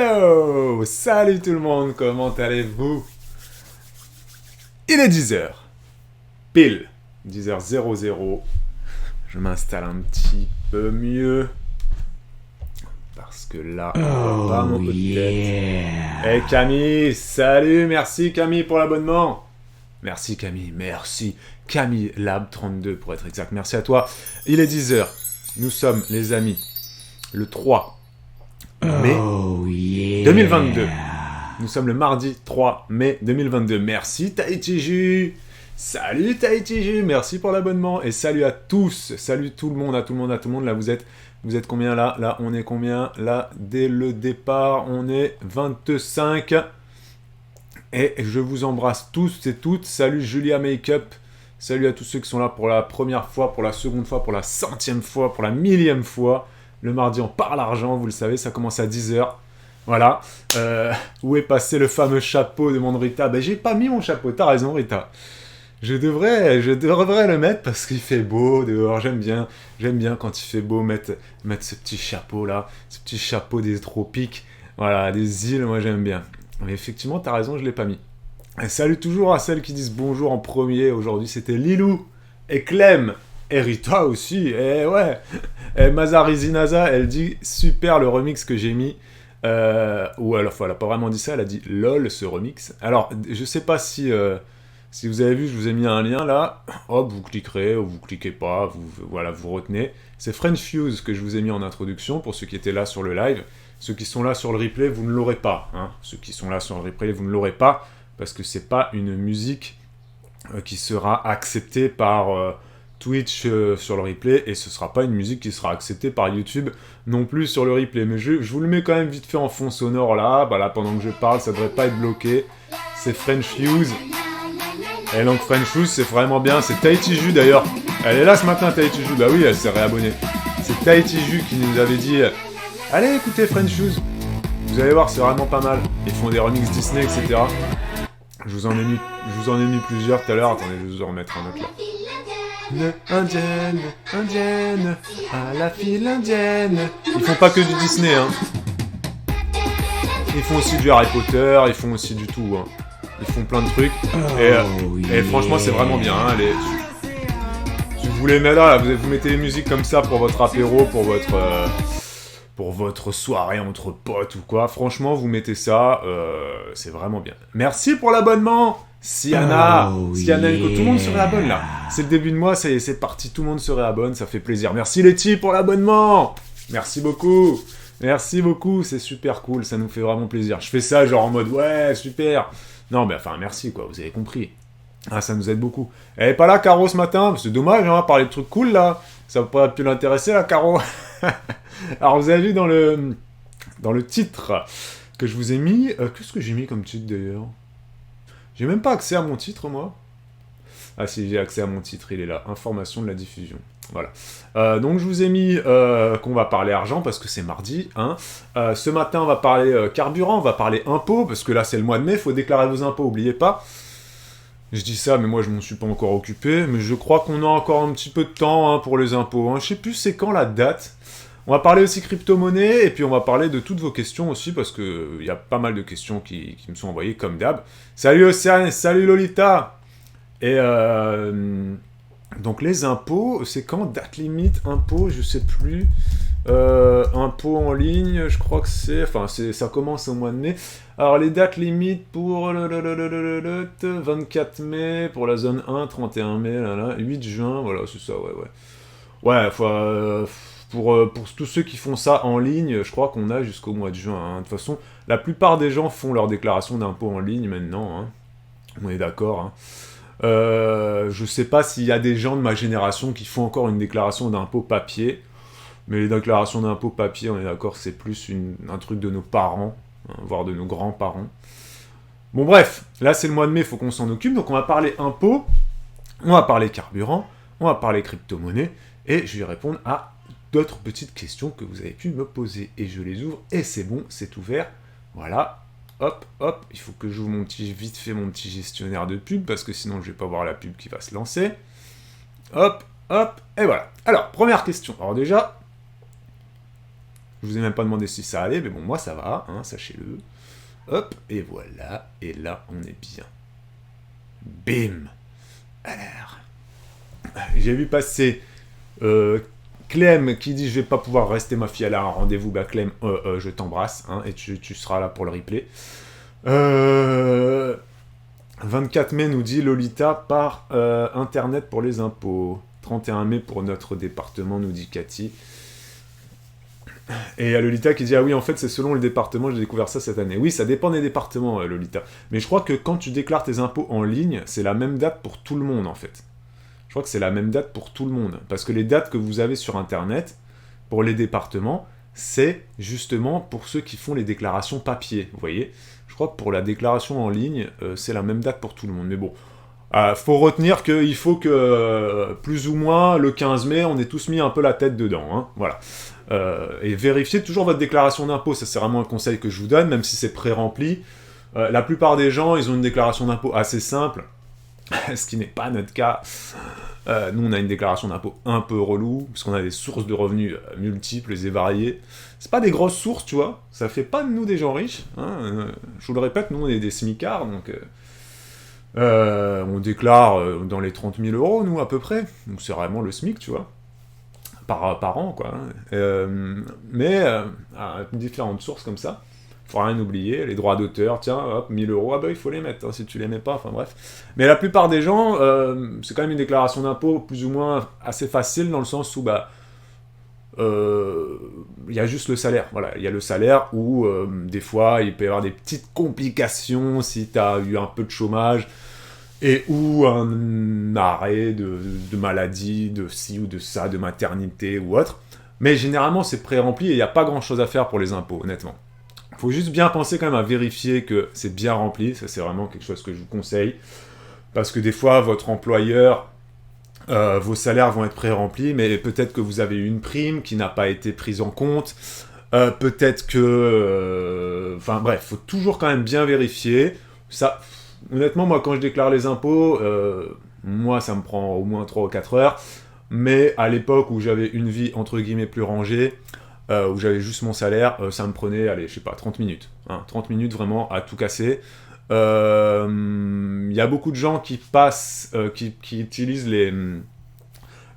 Yo! Salut tout le monde, comment allez-vous? Il est 10h. Pile. 10h00. Je m'installe un petit peu mieux. Parce que là, on voit pas mon coup de tête. Hey Camille, salut, merci Camille pour l'abonnement. Merci Camille, merci. Camille Lab32 pour être exact, merci à toi. Il est 10h. Nous sommes, les amis, le 3 mai 2022. Nous sommes le mardi 3 mai 2022. Merci Tahiti. Salut Tahiti, merci pour l'abonnement. Et salut à tous. Salut tout le monde, à tout le monde. Là, vous êtes combien là? Là, on est combien? Là, dès le départ, on est 25. Et je vous embrasse tous et toutes. Salut Julia Makeup. Salut à tous ceux qui sont là pour la première fois, pour la seconde fois, pour la centième fois, pour la millième fois. Le mardi, on parle argent, vous le savez, ça commence à 10h. Voilà. Où est passé le fameux chapeau, demande Rita. Ben, j'ai pas mis mon chapeau, t'as raison Rita. Je devrais le mettre parce qu'il fait beau dehors. J'aime bien quand il fait beau mettre ce petit chapeau là, ce petit chapeau des tropiques. Voilà, des îles, moi j'aime bien. Mais effectivement, t'as raison, je l'ai pas mis. Et salut toujours à celles qui disent bonjour en premier. Aujourd'hui, c'était Lilou et Clem. Et Rita aussi. Et ouais. Et Mazarizinaza, elle dit super le remix que j'ai mis. Ou alors, elle a pas vraiment dit ça, elle a dit lol ce remix. Alors, je sais pas si vous avez vu, je vous ai mis un lien là. Hop, vous cliquerez ou vous cliquez pas. Vous retenez. C'est French Fuse que je vous ai mis en introduction pour ceux qui étaient là sur le live. Ceux qui sont là sur le replay, vous ne l'aurez pas. Hein. Ceux qui sont là sur le replay, vous ne l'aurez pas. Parce que c'est pas une musique qui sera acceptée par Twitch sur le replay, et ce sera pas une musique qui sera acceptée par YouTube non plus sur le replay. Mais je vous le mets quand même vite fait en fond sonore là. Bah là, pendant que je parle, ça devrait pas être bloqué. C'est French Fuse. Et donc French Fuse, c'est vraiment bien. C'est Tahiti Ju d'ailleurs. Elle est là ce matin, Tahiti Ju. Bah oui, elle s'est réabonnée. C'est Tahiti Ju qui nous avait dit allez écoutez French Fuse. Vous allez voir, c'est vraiment pas mal. Ils font des remixes Disney, etc. Je vous en ai mis plusieurs tout à l'heure. Attendez, je vais vous en remettre un autre là. Indienne, à la file indienne. Ils font pas que du Disney, hein. Ils font aussi du Harry Potter, ils font aussi du tout, hein. Ils font plein de trucs. Et franchement, c'est vraiment bien, hein. Si vous voulez mettre là, vous mettez des musiques comme ça pour votre apéro, pour votre soirée entre potes ou quoi. Franchement, vous mettez ça, c'est vraiment bien. Merci pour l'abonnement, Siana. Siana, tout le monde se réabonne là. C'est le début de mois, c'est parti, tout le monde se réabonne, ça fait plaisir. Merci Letty pour l'abonnement. Merci beaucoup, c'est super cool, ça nous fait vraiment plaisir. Je fais ça genre en mode ouais, super. Non, mais enfin, merci quoi, vous avez compris. Ah, ça nous aide beaucoup. Elle est pas là, Caro, ce matin. C'est dommage, on va parler de trucs cool là. Ça pourrait pu l'intéresser, là, Caro. Alors, vous avez vu dans le titre que je vous ai mis... qu'est-ce que j'ai mis comme titre, d'ailleurs? J'ai même pas accès à mon titre, moi. Ah si, j'ai accès à mon titre, il est là. Information de la diffusion. Voilà. Donc, je vous ai mis qu'on va parler argent, parce que c'est mardi. Hein. Ce matin, on va parler carburant, on va parler impôts, parce que là, c'est le mois de mai, il faut déclarer vos impôts, oubliez pas. Je dis ça, mais moi, je m'en suis pas encore occupé. Mais je crois qu'on a encore un petit peu de temps hein, pour les impôts. Hein. Je sais plus c'est quand la date. On va parler aussi crypto-monnaie, et puis on va parler de toutes vos questions aussi, parce qu'il y a pas mal de questions qui me sont envoyées, comme d'hab. Salut Océane, salut Lolita. Et donc les impôts, c'est quand? Date limite, impôts, je sais plus. Impôts en ligne, je crois que c'est... Enfin, ça commence au mois de mai. Alors, les dates limites pour le 24 mai, pour la zone 1, 31 mai, 8 juin, voilà, c'est ça, ouais. Ouais, pour tous ceux qui font ça en ligne, je crois qu'on a jusqu'au mois de juin. Hein. De toute façon, la plupart des gens font leur déclaration d'impôt en ligne maintenant. Hein. On est d'accord. Hein. Je sais pas s'il y a des gens de ma génération qui font encore une déclaration d'impôt papier. Mais les déclarations d'impôt papier, on est d'accord, c'est plus un truc de nos parents, hein, voire de nos grands-parents. Bon bref, là c'est le mois de mai, il faut qu'on s'en occupe, donc on va parler impôts, on va parler carburant, on va parler crypto-monnaie, et je vais répondre à d'autres petites questions que vous avez pu me poser. Et je les ouvre, et c'est bon, c'est ouvert. Voilà, hop, il faut que j'ouvre vite fait mon petit gestionnaire de pub, parce que sinon je vais pas voir la pub qui va se lancer. Hop, et voilà. Alors, première question. Alors déjà... Je vous ai même pas demandé si ça allait, mais bon, moi ça va, hein, sachez-le. Hop, et voilà, et là, on est bien. Bim. Alors, j'ai vu passer Clem qui dit je vais pas pouvoir rester, ma fille, elle a un rendez-vous. Bah Clem, je t'embrasse, hein, et tu seras là pour le replay. 24 mai nous dit Lolita par internet pour les impôts. 31 mai pour notre département, nous dit Cathy. Et il y a Lolita qui dit ah oui, en fait c'est selon le département, j'ai découvert ça cette année. Oui, ça dépend des départements, Lolita. Mais je crois que quand tu déclares tes impôts en ligne, c'est la même date pour tout le monde en fait. Je crois que c'est la même date pour tout le monde. Parce que les dates que vous avez sur internet, pour les départements, c'est justement pour ceux qui font les déclarations papier, vous voyez. Je crois que pour la déclaration en ligne, c'est la même date pour tout le monde. Mais bon, faut retenir qu'il faut que, plus ou moins, le 15 mai, on ait tous mis un peu la tête dedans, hein, voilà. Et vérifiez toujours votre déclaration d'impôt, ça c'est vraiment un conseil que je vous donne, même si c'est pré-rempli. La plupart des gens, ils ont une déclaration d'impôt assez simple, ce qui n'est pas notre cas. Nous, on a une déclaration d'impôt un peu relou, parce qu'on a des sources de revenus multiples et variées. C'est pas des grosses sources, tu vois, ça fait pas de nous des gens riches. Hein. Je vous le répète, nous, on est des smicards, donc on déclare dans les 30 000 euros, nous, à peu près. Donc c'est vraiment le SMIC, tu vois. Par an, quoi. Mais à différentes sources comme ça, faut rien oublier, les droits d'auteur, tiens, hop, 1000 euros, ah bah il faut les mettre, hein, si tu les mets pas, enfin bref. Mais la plupart des gens, c'est quand même une déclaration d'impôt plus ou moins assez facile, dans le sens où, bah, il y a juste le salaire, voilà, il y a le salaire où, des fois, il peut y avoir des petites complications si tu as eu un peu de chômage, et ou un arrêt de maladie, de ci ou de ça, de maternité ou autre. Mais généralement, c'est pré-rempli et il n'y a pas grand-chose à faire pour les impôts, honnêtement. Il faut juste bien penser quand même à vérifier que c'est bien rempli, ça c'est vraiment quelque chose que je vous conseille, parce que des fois, votre employeur, vos salaires vont être pré-remplis, mais peut-être que vous avez eu une prime qui n'a pas été prise en compte, peut-être que... Enfin bref, il faut toujours quand même bien vérifier. Ça... Honnêtement, moi, quand je déclare les impôts, moi, ça me prend au moins 3 ou 4 heures. Mais à l'époque où j'avais une vie, entre guillemets, plus rangée, où j'avais juste mon salaire, ça me prenait, allez, je sais pas, 30 minutes. Hein, 30 minutes, vraiment, à tout casser. Il y a beaucoup de gens qui passent, qui utilisent les...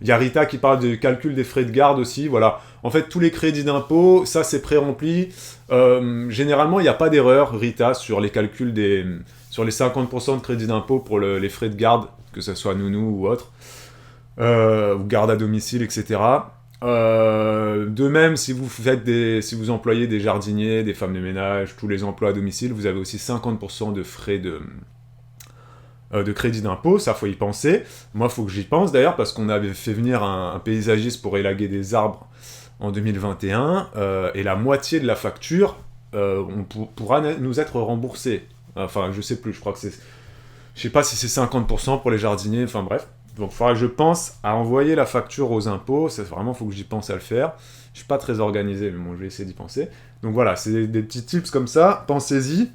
Il y a Rita qui parle du calcul des frais de garde aussi, voilà. En fait, tous les crédits d'impôt, ça, c'est pré-rempli. Généralement, il n'y a pas d'erreur, Rita, sur les calculs des... Sur les 50% de crédit d'impôt pour les frais de garde, que ce soit nounou ou autre, ou garde à domicile, etc. De même, si vous employez des jardiniers, des femmes de ménage, tous les emplois à domicile, vous avez aussi 50% de frais de crédit d'impôt, ça faut y penser. Moi, il faut que j'y pense d'ailleurs, parce qu'on avait fait venir un paysagiste pour élaguer des arbres en 2021, et la moitié de la facture pourra nous être remboursée. Enfin, je sais plus, je crois que c'est... Je sais pas si c'est 50% pour les jardiniers, enfin bref. Donc il faudra que je pense à envoyer la facture aux impôts, c'est vraiment, il faut que j'y pense à le faire. Je suis pas très organisé, mais bon, je vais essayer d'y penser. Donc voilà, c'est des petits tips comme ça, pensez-y.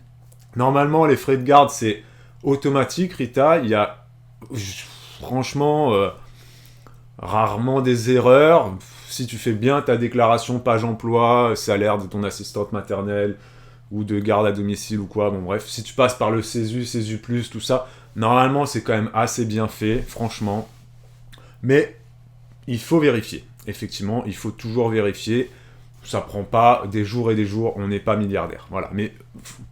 Normalement, les frais de garde, c'est automatique, Rita, il y a franchement rarement des erreurs. Si tu fais bien ta déclaration page emploi, salaire de ton assistante maternelle, ou de garde à domicile ou quoi, bon bref, si tu passes par le CESU+, tout ça, normalement c'est quand même assez bien fait, franchement, mais il faut vérifier, effectivement, il faut toujours vérifier, ça prend pas des jours et des jours, on n'est pas milliardaire, voilà, mais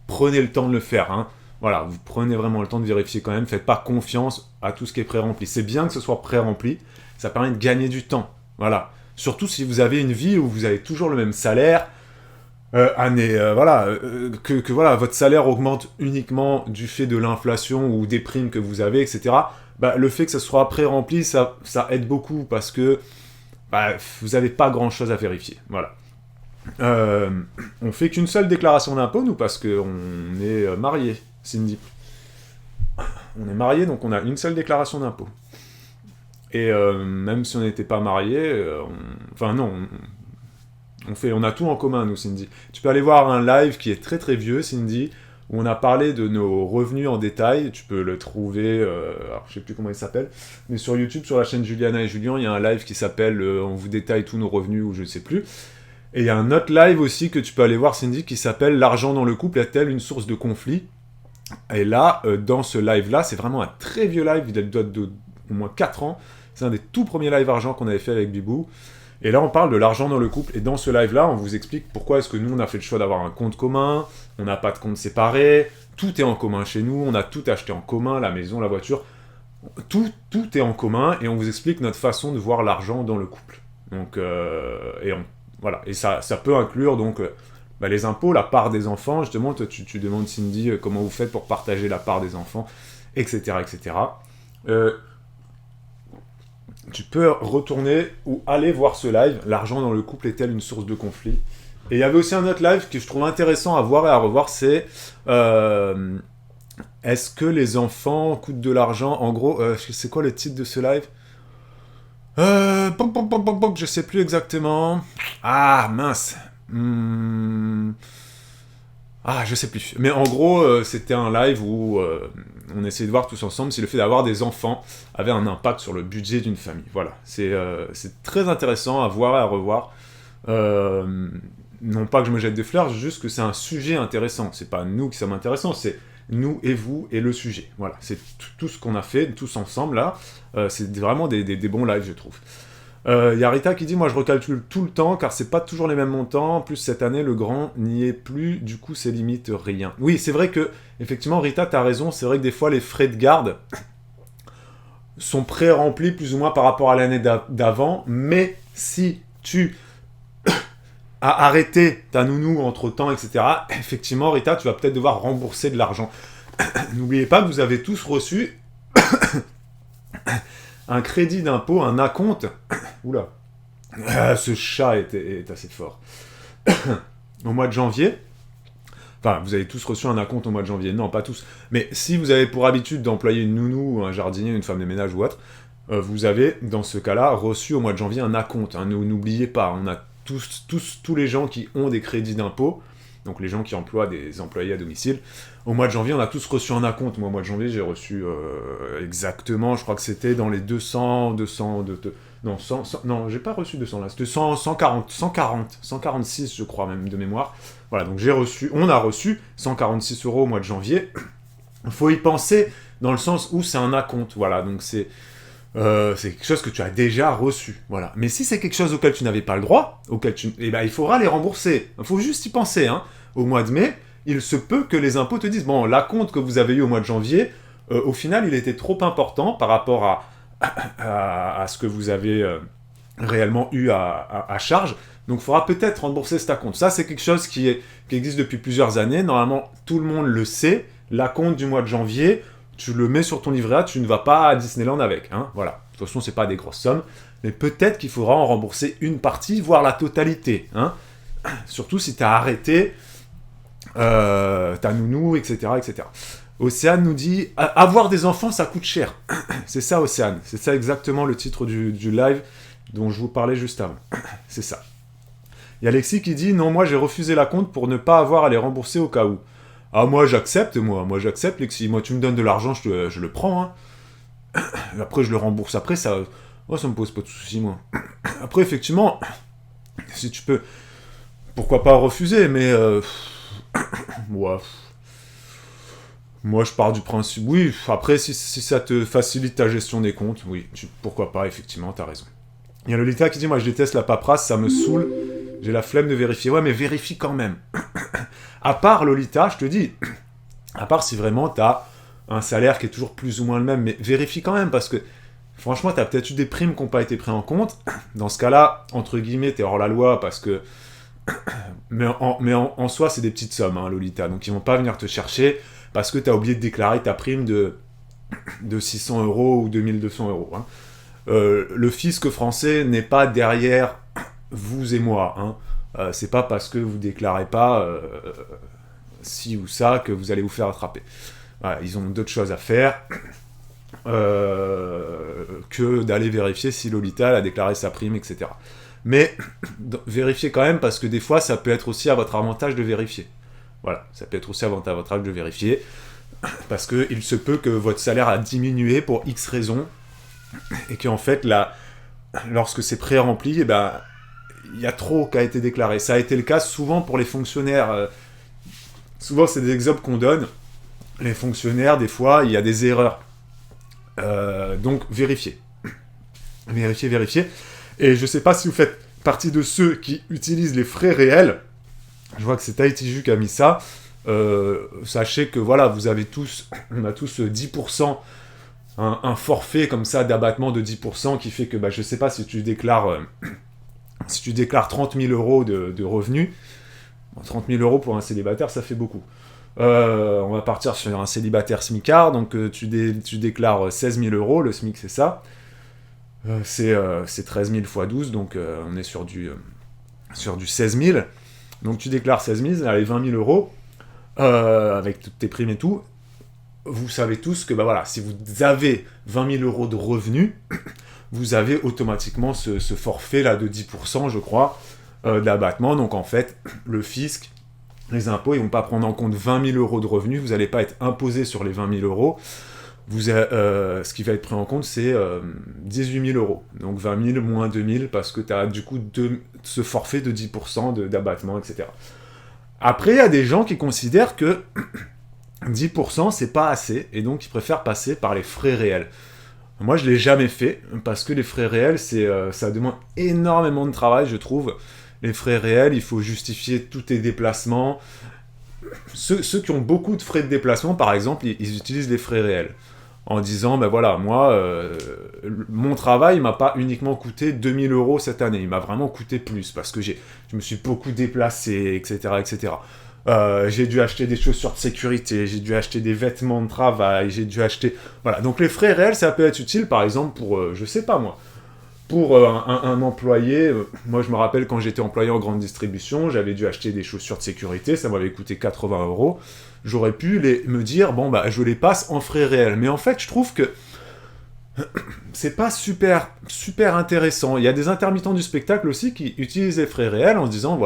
prenez le temps de le faire, hein, voilà, vous prenez vraiment le temps de vérifier quand même, faites pas confiance à tout ce qui est pré-rempli, c'est bien que ce soit pré-rempli, ça permet de gagner du temps, voilà, surtout si vous avez une vie où vous avez toujours le même salaire, que voilà, votre salaire augmente uniquement du fait de l'inflation ou des primes que vous avez, etc. Bah, le fait que ça soit pré-rempli, ça aide beaucoup parce que bah, vous n'avez pas grand-chose à vérifier. Voilà. On fait qu'une seule déclaration d'impôt, nous, parce qu'on est mariés, Cindy. On est mariés, donc on a une seule déclaration d'impôt. Et même si on n'était pas mariés, on a tout en commun, nous, Cindy. Tu peux aller voir un live qui est très très vieux, Cindy, où on a parlé de nos revenus en détail. Tu peux le trouver, alors je sais plus comment il s'appelle, mais sur YouTube, sur la chaîne Juliana et Julien, il y a un live qui s'appelle On vous détaille tous nos revenus, ou je ne sais plus. Et il y a un autre live aussi que tu peux aller voir, Cindy, qui s'appelle « L'argent dans le couple est-elle une source de conflit ?» Et là, dans ce live-là, c'est vraiment un très vieux live, il date d'au moins 4 ans. C'est un des tout premiers lives argent qu'on avait fait avec Bibou. Et là, on parle de l'argent dans le couple. Et dans ce live-là, on vous explique pourquoi est-ce que nous, on a fait le choix d'avoir un compte commun, on n'a pas de compte séparé, tout est en commun chez nous, on a tout acheté en commun, la maison, la voiture, tout est en commun, et on vous explique notre façon de voir l'argent dans le couple. Donc, voilà. Et ça peut inclure, donc, les impôts, la part des enfants, justement, toi, tu demandes, Cindy, comment vous faites pour partager la part des enfants, etc., etc. Tu peux retourner ou aller voir ce live, l'argent dans le couple est-elle une source de conflit? Et il y avait aussi un autre live que je trouve intéressant à voir et à revoir, c'est est-ce que les enfants coûtent de l'argent? En gros, c'est quoi le titre de ce live? Je sais plus exactement. Ah, mince. Je sais plus. Mais en gros, c'était un live où on essayait de voir tous ensemble si le fait d'avoir des enfants avait un impact sur le budget d'une famille. Voilà. C'est très intéressant à voir et à revoir. Non pas que je me jette des fleurs, juste que c'est un sujet intéressant. C'est pas nous qui sommes intéressants, c'est nous et vous et le sujet. Voilà. C'est tout ce qu'on a fait, tous ensemble, là. C'est vraiment des bons lives, je trouve. Y a Rita qui dit « Moi, je recalcule tout le temps, car c'est pas toujours les mêmes montants. En plus, cette année, le grand n'y est plus. Du coup, c'est limite rien. » Oui, c'est vrai que, effectivement, Rita, t'as raison. C'est vrai que des fois, les frais de garde sont pré-remplis, plus ou moins, par rapport à l'année d'avant. Mais si tu as arrêté ta nounou entre-temps, etc., effectivement, Rita, tu vas peut-être devoir rembourser de l'argent. N'oubliez pas que vous avez tous reçu un crédit d'impôt, un acompte. Oula. Ce chat est assez fort. Au mois de janvier. Enfin, vous avez tous reçu un acompte au mois de janvier. Non, pas tous. Mais si vous avez pour habitude d'employer une nounou, un jardinier, une femme de ménage ou autre, vous avez, dans ce cas-là, reçu au mois de janvier un acompte. Hein. N'oubliez pas, on a tous les gens qui ont des crédits d'impôt, donc les gens qui emploient des employés à domicile. Au mois de janvier, on a tous reçu un acompte. Moi, au mois de janvier, j'ai reçu exactement, je crois que c'était dans les 200 non, 100, non, j'ai pas reçu 200 là, c'était 146, je crois même, de mémoire. Voilà, donc on a reçu 146 € au mois de janvier. Il faut y penser dans le sens où c'est un acompte, voilà, donc c'est quelque chose que tu as déjà reçu, voilà. Mais si c'est quelque chose auquel tu n'avais pas le droit, il faudra les rembourser. Il faut juste y penser, hein. Au mois de mai, il se peut que les impôts te disent, bon, l'acompte que vous avez eu au mois de janvier, au final, il était trop important par rapport à ce que vous avez réellement eu à charge. Donc, il faudra peut-être rembourser cet acompte. Ça, c'est quelque chose qui existe depuis plusieurs années. Normalement, tout le monde le sait. L'acompte du mois de janvier, tu le mets sur ton livret A, tu ne vas pas à Disneyland avec. Hein, voilà. De toute façon, c'est pas des grosses sommes. Mais peut-être qu'il faudra en rembourser une partie, voire la totalité. Hein. Surtout si tu as arrêté ta nounou, etc., etc. Océane nous dit « Avoir des enfants, ça coûte cher. » C'est ça, Océane. C'est ça exactement le titre du live dont je vous parlais juste avant. C'est ça. Il y a Alexis qui dit « Non, moi, j'ai refusé la compte pour ne pas avoir à les rembourser au cas où. » Ah, moi, j'accepte, Alexis. Moi, tu me donnes de l'argent, je le prends. Hein. Après, je le rembourse. Après, ça me pose pas de soucis, moi. Après, effectivement, si tu peux... Pourquoi pas refuser, mais... Ouais... Moi, je pars du principe... Oui, après, si ça te facilite ta gestion des comptes, oui, pourquoi pas, effectivement, t'as raison. Il y a Lolita qui dit « Moi, je déteste la paperasse, ça me saoule. J'ai la flemme de vérifier. » Ouais, mais vérifie quand même. À part, Lolita, je te dis, à part si vraiment t'as un salaire qui est toujours plus ou moins le même, mais vérifie quand même, parce que, franchement, t'as peut-être eu des primes qui n'ont pas été prises en compte. Dans ce cas-là, entre guillemets, t'es hors la loi, parce que... Mais en soi, c'est des petites sommes, hein, Lolita. Donc, ils vont pas venir te chercher... parce que tu as oublié de déclarer ta prime de 600 € ou 2200 €. Hein. Le fisc français n'est pas derrière vous et moi. Hein. C'est pas parce que vous déclarez pas ci ou ça que vous allez vous faire attraper. Voilà, ils ont d'autres choses à faire que d'aller vérifier si Lolita a déclaré sa prime, etc. Mais vérifiez quand même, parce que des fois, ça peut être aussi à votre avantage de vérifier. Voilà, ça peut être aussi à votre avantage de vérifier, parce qu'il se peut que votre salaire a diminué pour X raisons, et qu'en fait, lorsque c'est pré-rempli, il y a trop qui a été déclaré. Ça a été le cas souvent pour les fonctionnaires. Souvent, c'est des exemples qu'on donne. Les fonctionnaires, des fois, il y a des erreurs. Donc, vérifiez. Vérifiez. Et je sais pas si vous faites partie de ceux qui utilisent les frais réels. Je vois que c'est Tahiti qui a mis ça. Sachez que voilà, on a tous 10%, un forfait comme ça d'abattement de 10% qui fait que, je sais pas, si tu déclares 30 000 euros de revenus, 30 000 euros pour un célibataire, ça fait beaucoup. On va partir sur un célibataire smicard, donc tu déclares 16 000 euros, le SMIC c'est ça. C'est 13 000 x 12, donc on est sur du 16 000. Donc tu déclares 16 000, allez, 20 000 euros, avec toutes tes primes et tout. Vous savez tous que si vous avez 20 000 euros de revenus, vous avez automatiquement ce forfait-là de 10%, je crois, d'abattement. Donc en fait, le fisc, les impôts, ils ne vont pas prendre en compte 20 000 euros de revenus, vous n'allez pas être imposé sur les 20 000 euros. Ce qui va être pris en compte, c'est 18 000 euros. Donc 20 000 moins 2 000, parce que tu as du coup ce forfait de 10% d'abattement, etc. Après, il y a des gens qui considèrent que 10% c'est pas assez, et donc ils préfèrent passer par les frais réels. Moi, je l'ai jamais fait, parce que les frais réels, ça demande énormément de travail, je trouve. Les frais réels, il faut justifier tous tes déplacements. Ceux qui ont beaucoup de frais de déplacement, par exemple, ils utilisent les frais réels. En disant, moi, mon travail m'a pas uniquement coûté 2 000 euros cette année, il m'a vraiment coûté plus, parce que je me suis beaucoup déplacé, etc., etc. J'ai dû acheter des chaussures de sécurité, j'ai dû acheter des vêtements de travail, j'ai dû acheter... Voilà, donc les frais réels, ça peut être utile, par exemple, pour, je sais pas moi, pour un employé. Moi, je me rappelle, quand j'étais employé en grande distribution, j'avais dû acheter des chaussures de sécurité, ça m'avait coûté 80 euros. J'aurais pu me dire, je les passe en frais réels. Mais en fait, je trouve que c'est pas super, super intéressant. Il y a des intermittents du spectacle aussi qui utilisent les frais réels en se disant,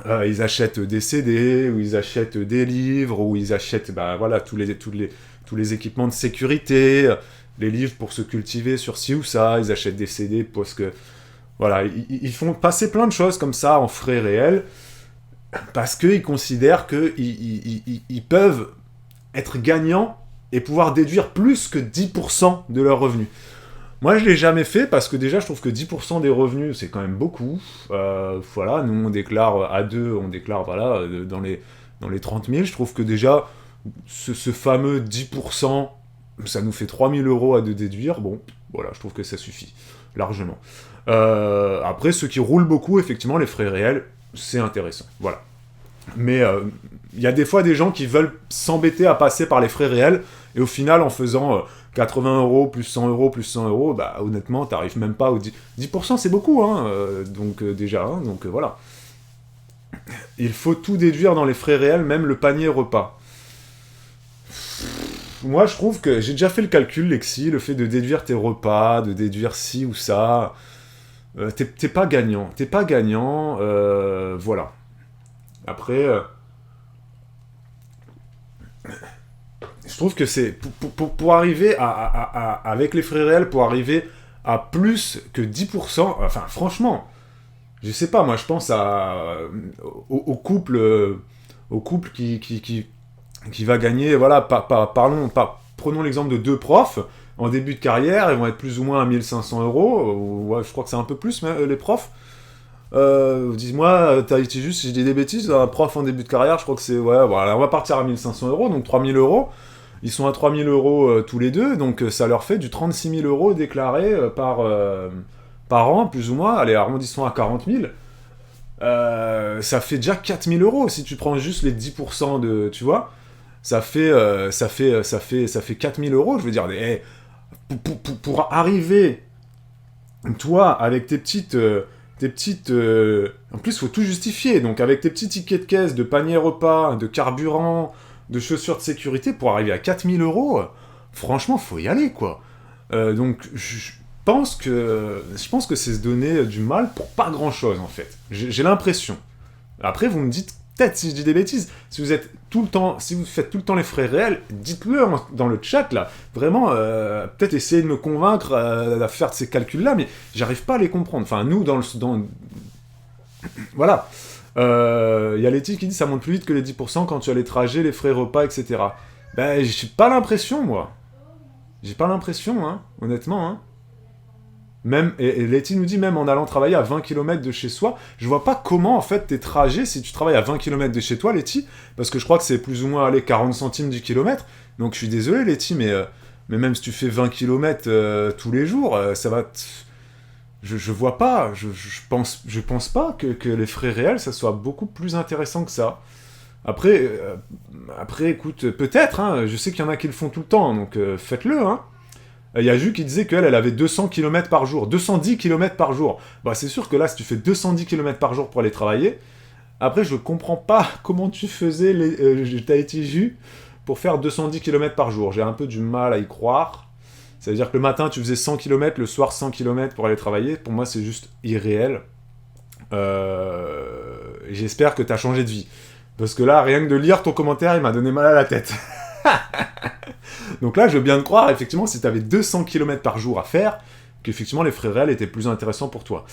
ils achètent des CD, ou ils achètent des livres, ou ils achètent tous les équipements de sécurité, les livres pour se cultiver sur ci ou ça, ils achètent des CD parce que... Voilà, ils font passer plein de choses comme ça en frais réels, parce qu'ils considèrent qu'ils peuvent être gagnants et pouvoir déduire plus que 10% de leurs revenus. Moi, je l'ai jamais fait, parce que déjà, je trouve que 10% des revenus, c'est quand même beaucoup. Nous, on déclare à deux, dans les 30 000. Je trouve que déjà, ce fameux 10%, ça nous fait 3 000 euros à déduire. Bon, voilà, je trouve que ça suffit, largement. Après, ceux qui roulent beaucoup, effectivement, les frais réels, c'est intéressant, voilà. Mais il y a des fois des gens qui veulent s'embêter à passer par les frais réels, et au final, en faisant 80 euros, plus 100 euros, plus 100 euros, honnêtement, t'arrives même pas au 10%. 10%, c'est beaucoup, hein, donc voilà. Il faut tout déduire dans les frais réels, même le panier repas. Moi, je trouve que j'ai déjà fait le calcul, Lexi, le fait de déduire tes repas, de déduire ci ou ça, t'es pas gagnant. Voilà. Après, je trouve que c'est... Pour arriver avec les frais réels, pour arriver à plus que 10%, enfin, franchement, je sais pas, moi, je pense au couple qui va gagner, voilà, prenons l'exemple de deux profs, en début de carrière, ils vont être plus ou moins à 1 500 euros, ouais, je crois que c'est un peu plus, les profs. Dis-moi, Tahiti, juste si je dis des bêtises, un prof en début de carrière, je crois que c'est... Ouais, voilà, on va partir à 1 500 euros, donc 3 000 euros. Ils sont à 3 000 euros tous les deux, donc ça leur fait du 36 000 euros déclarés par an, plus ou moins. Allez, arrondissons à 40 000. Ça fait déjà 4 000 euros si tu prends juste les 10% de... Tu vois, ça fait 4 000 euros, je veux dire. Pour arriver, toi, avec tes petites... En plus, il faut tout justifier. Donc, avec tes petits tickets de caisse, de panier repas, de carburant, de chaussures de sécurité, pour arriver à 4 000 euros, franchement, faut y aller, quoi. Donc, je pense que c'est se donner du mal pour pas grand-chose, en fait. J'ai l'impression. Après, vous me dites peut-être si je dis des bêtises, si vous êtes tout le temps, si vous faites tout le temps les frais réels, dites-le dans le chat là. Vraiment, peut-être essayez de me convaincre à faire ces calculs-là, mais j'arrive pas à les comprendre. Enfin, nous, voilà. Y a Letty qui dit ça monte plus vite que les 10% quand tu as les trajets, les frais repas, etc. Ben, j'ai pas l'impression, moi. J'ai pas l'impression, hein, honnêtement, hein. Même, et Letty nous dit, même en allant travailler à 20 km de chez soi, je vois pas comment, en fait, tes trajets, si tu travailles à 20 km de chez toi, Letty, parce que je crois que c'est plus ou moins, aller 40 centimes du kilomètre, donc je suis désolé, Letty, mais même si tu fais 20 km tous les jours, ça va... Je vois pas, je pense pas que les frais réels, ça soit beaucoup plus intéressant que ça. Après, écoute, peut-être, hein, je sais qu'il y en a qui le font tout le temps, donc faites-le, hein. Il y a Ju qui disait qu'elle avait 200 km par jour, 210 km par jour. Bah c'est sûr que là, si tu fais 210 km par jour pour aller travailler, après je comprends pas comment tu faisais Tahiti Ju pour faire 210 km par jour. J'ai un peu du mal à y croire. Ça veut dire que le matin tu faisais 100 km, le soir 100 km pour aller travailler. Pour moi c'est juste irréel. J'espère que tu as changé de vie. Parce que là, rien que de lire ton commentaire, il m'a donné mal à la tête. Donc là, je veux bien te croire, effectivement, si tu avais 200 km par jour à faire, qu'effectivement, les frais réels étaient plus intéressants pour toi.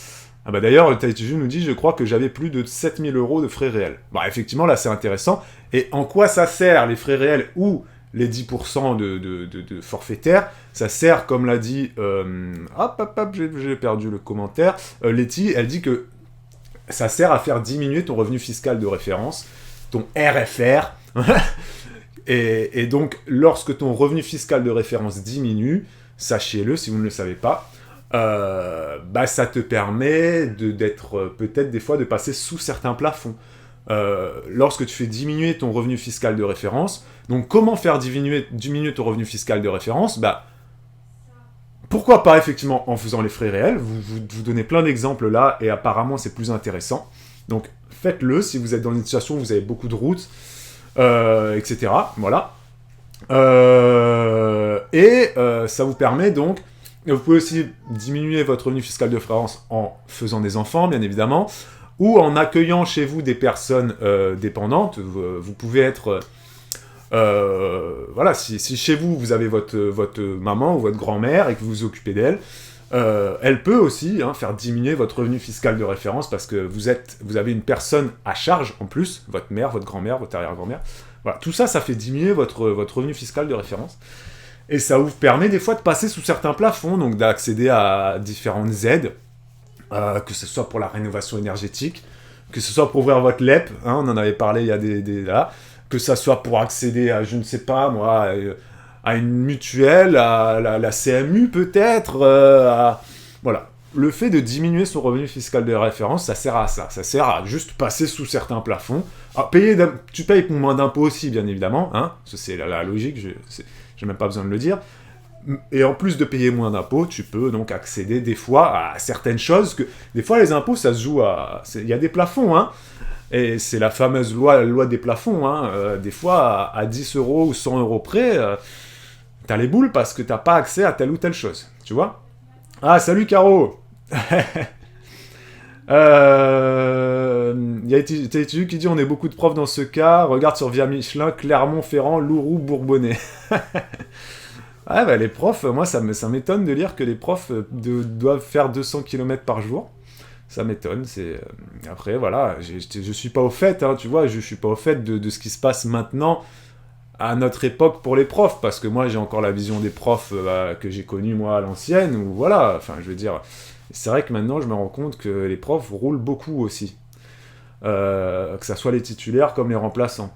Ah bah d'ailleurs, le Tahiti nous dit, je crois que j'avais plus de 7000 € de frais réels. Bah effectivement, là, c'est intéressant. Et en quoi ça sert, les frais réels ou les 10% de forfaitaire? Ça sert, comme l'a dit... j'ai perdu le commentaire. Letty, elle dit que ça sert à faire diminuer ton revenu fiscal de référence, ton RFR. Et donc, lorsque ton revenu fiscal de référence diminue, sachez-le si vous ne le savez pas, bah ça te permet d'être peut-être des fois de passer sous certains plafonds. Lorsque tu fais diminuer ton revenu fiscal de référence, donc comment faire diminuer ton revenu fiscal de référence? Bah, pourquoi pas effectivement en faisant les frais réels, vous donnez plein d'exemples là, et apparemment c'est plus intéressant. Donc faites-le si vous êtes dans une situation où vous avez beaucoup de routes, etc. Voilà. Ça vous permet donc... Vous pouvez aussi diminuer votre revenu fiscal de référence en faisant des enfants, bien évidemment, ou en accueillant chez vous des personnes dépendantes. Vous pouvez être... voilà, si chez vous, vous avez votre maman ou votre grand-mère et que vous vous occupez d'elle, elle peut aussi faire diminuer votre revenu fiscal de référence parce que vous avez une personne à charge en plus, votre mère, votre grand-mère, votre arrière-grand-mère. Voilà, tout ça, ça fait diminuer votre revenu fiscal de référence. Et ça vous permet des fois de passer sous certains plafonds, donc d'accéder à différentes aides, que ce soit pour la rénovation énergétique, que ce soit pour ouvrir votre LEP, on en avait parlé il y a là, que ce soit pour accéder à, je ne sais pas moi, à une mutuelle, à la CMU peut-être, voilà. Le fait de diminuer son revenu fiscal de référence, ça sert à ça. Ça sert à juste passer sous certains plafonds. Alors, tu payes pour moins d'impôts aussi, bien évidemment. Ça, c'est la logique, j'ai même pas besoin de le dire. Et en plus de payer moins d'impôts, tu peux donc accéder des fois à certaines choses. Des fois, les impôts, ça se joue à... Il y a des plafonds, Et c'est la fameuse loi des plafonds, Des fois, à 10 € ou 100 € près, t'as les boules parce que t'as pas accès à telle ou telle chose. Tu vois? Ah, salut Caro. Il y a Tahiti qui dit on est beaucoup de profs dans ce cas, regarde sur Via Michelin, Clermont-Ferrand, Louroux, Bourbonnais. Ouais, bah les profs, moi ça m'étonne de lire que les profs doivent faire 200 km par jour. Ça m'étonne, Après, voilà, je suis pas au fait, tu vois, je suis pas au fait de ce qui se passe maintenant à notre époque pour les profs, parce que moi j'ai encore la vision des profs que j'ai connus moi à l'ancienne, ou voilà, enfin je veux dire, c'est vrai que maintenant je me rends compte que les profs roulent beaucoup aussi, que ça soit les titulaires comme les remplaçants.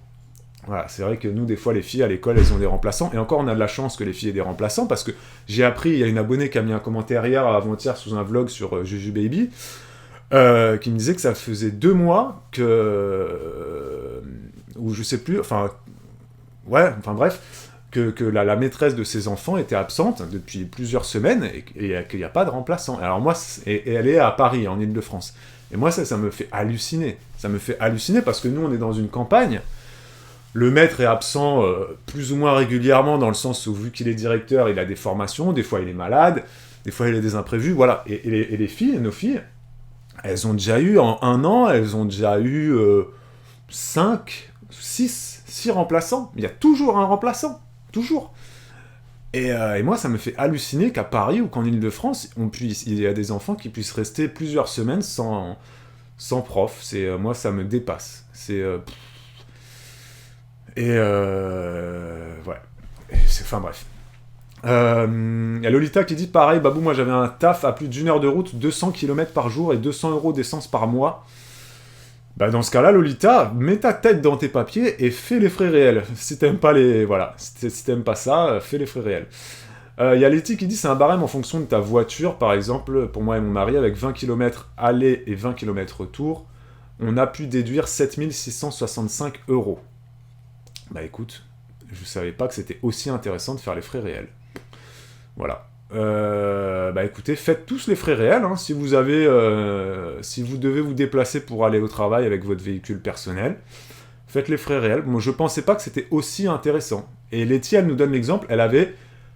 Voilà, c'est vrai que nous des fois les filles à l'école elles ont des remplaçants, et encore on a de la chance que les filles aient des remplaçants, parce que j'ai appris, il y a une abonnée qui a mis un commentaire hier avant-hier sous un vlog sur Juju Baby, qui me disait que ça faisait 2 mois ou je sais plus, bref, que la maîtresse de ses enfants était absente depuis plusieurs semaines et qu'il n'y a pas de remplaçant. Alors moi, et elle est à Paris, en Île-de-France. Et moi, ça me fait halluciner. Ça me fait halluciner parce que nous, on est dans une campagne. Le maître est absent plus ou moins régulièrement, dans le sens où, vu qu'il est directeur, il a des formations, des fois il est malade, des fois il a des imprévus, voilà. Et les filles, nos filles, elles ont déjà eu, en 1 an, elles ont déjà eu... 6 remplaçants. Il y a toujours un remplaçant. Toujours. Et moi, ça me fait halluciner qu'à Paris ou qu'en Île-de-France, il y a des enfants qui puissent rester plusieurs semaines sans prof. Moi, ça me dépasse. Ouais. Enfin, bref. Il y a Lolita qui dit pareil, Babou, moi j'avais un taf à plus d'1 heure de route, 200 km par jour et 200 € d'essence par mois. Bah dans ce cas-là, Lolita, mets ta tête dans tes papiers et fais les frais réels. Si t'aimes pas si t'aimes pas ça, fais les frais réels. Il y a Letty qui dit c'est un barème en fonction de ta voiture. Par exemple, pour moi et mon mari, avec 20 km aller et 20 km retour, on a pu déduire 7665 €. Bah écoute, je savais pas que c'était aussi intéressant de faire les frais réels. Voilà. Bah écoutez, faites tous les frais réels, hein, si vous devez vous déplacer pour aller au travail avec votre véhicule personnel, faites les frais réels. Moi je pensais pas que c'était aussi intéressant. Et Letty, elle nous donne l'exemple, elle avait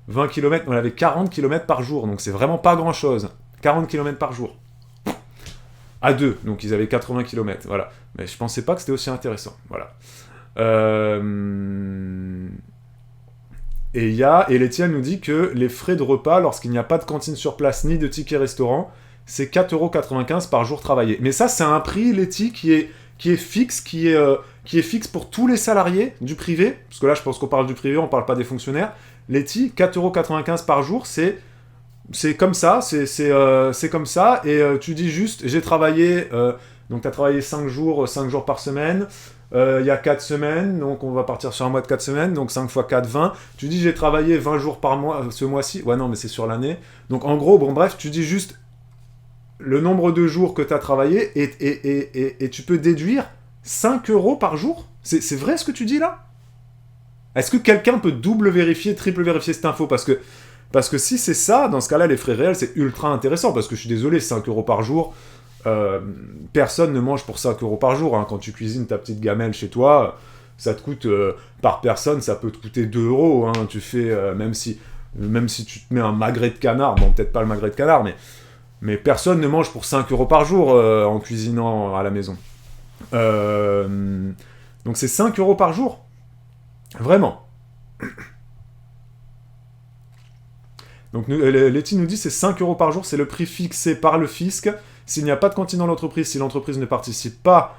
20 km, on avait 40 km par jour, donc c'est vraiment pas grand chose. 40 km par jour. À deux, donc ils avaient 80 km, voilà. Mais je pensais pas que c'était aussi intéressant, voilà. Et Letty nous dit que les frais de repas, lorsqu'il n'y a pas de cantine sur place ni de ticket restaurant, c'est 4,95 € par jour travaillé. Mais ça, c'est un prix, Letty, qui est fixe, qui est fixe pour tous les salariés du privé. Parce que là, je pense qu'on parle du privé, on parle pas des fonctionnaires. Letty, 4,95 € par jour, c'est comme ça, c'est comme ça. Et tu dis juste, j'ai travaillé, donc tu as travaillé 5 jours par semaine. Il y a 4 semaines, donc on va partir sur un mois de 4 semaines, donc 5 x 4, 20. Tu dis j'ai travaillé 20 jours par mois ce mois-ci. Ouais, non, mais c'est sur l'année. Donc en gros, bon bref, tu dis juste le nombre de jours que tu as travaillé et tu peux déduire 5 € par jour. C'est vrai ce que tu dis là? Est-ce que quelqu'un peut double vérifier, triple vérifier cette info? Parce que si c'est ça, dans ce cas-là, les frais réels, c'est ultra intéressant. Parce que je suis désolé, 5 € par jour... personne ne mange pour 5 € par jour, hein. Quand tu cuisines ta petite gamelle chez toi, ça te coûte, par personne, ça peut te coûter 2 €, hein. Tu fais, même si tu te mets un magret de canard, bon peut-être pas le magret de canard, mais personne ne mange pour 5 € par jour en cuisinant à la maison. Donc c'est 5 € par jour. Vraiment. Donc Letty nous dit c'est 5 € par jour, c'est le prix fixé par le fisc. S'il n'y a pas de cantine dans l'entreprise, si l'entreprise ne participe pas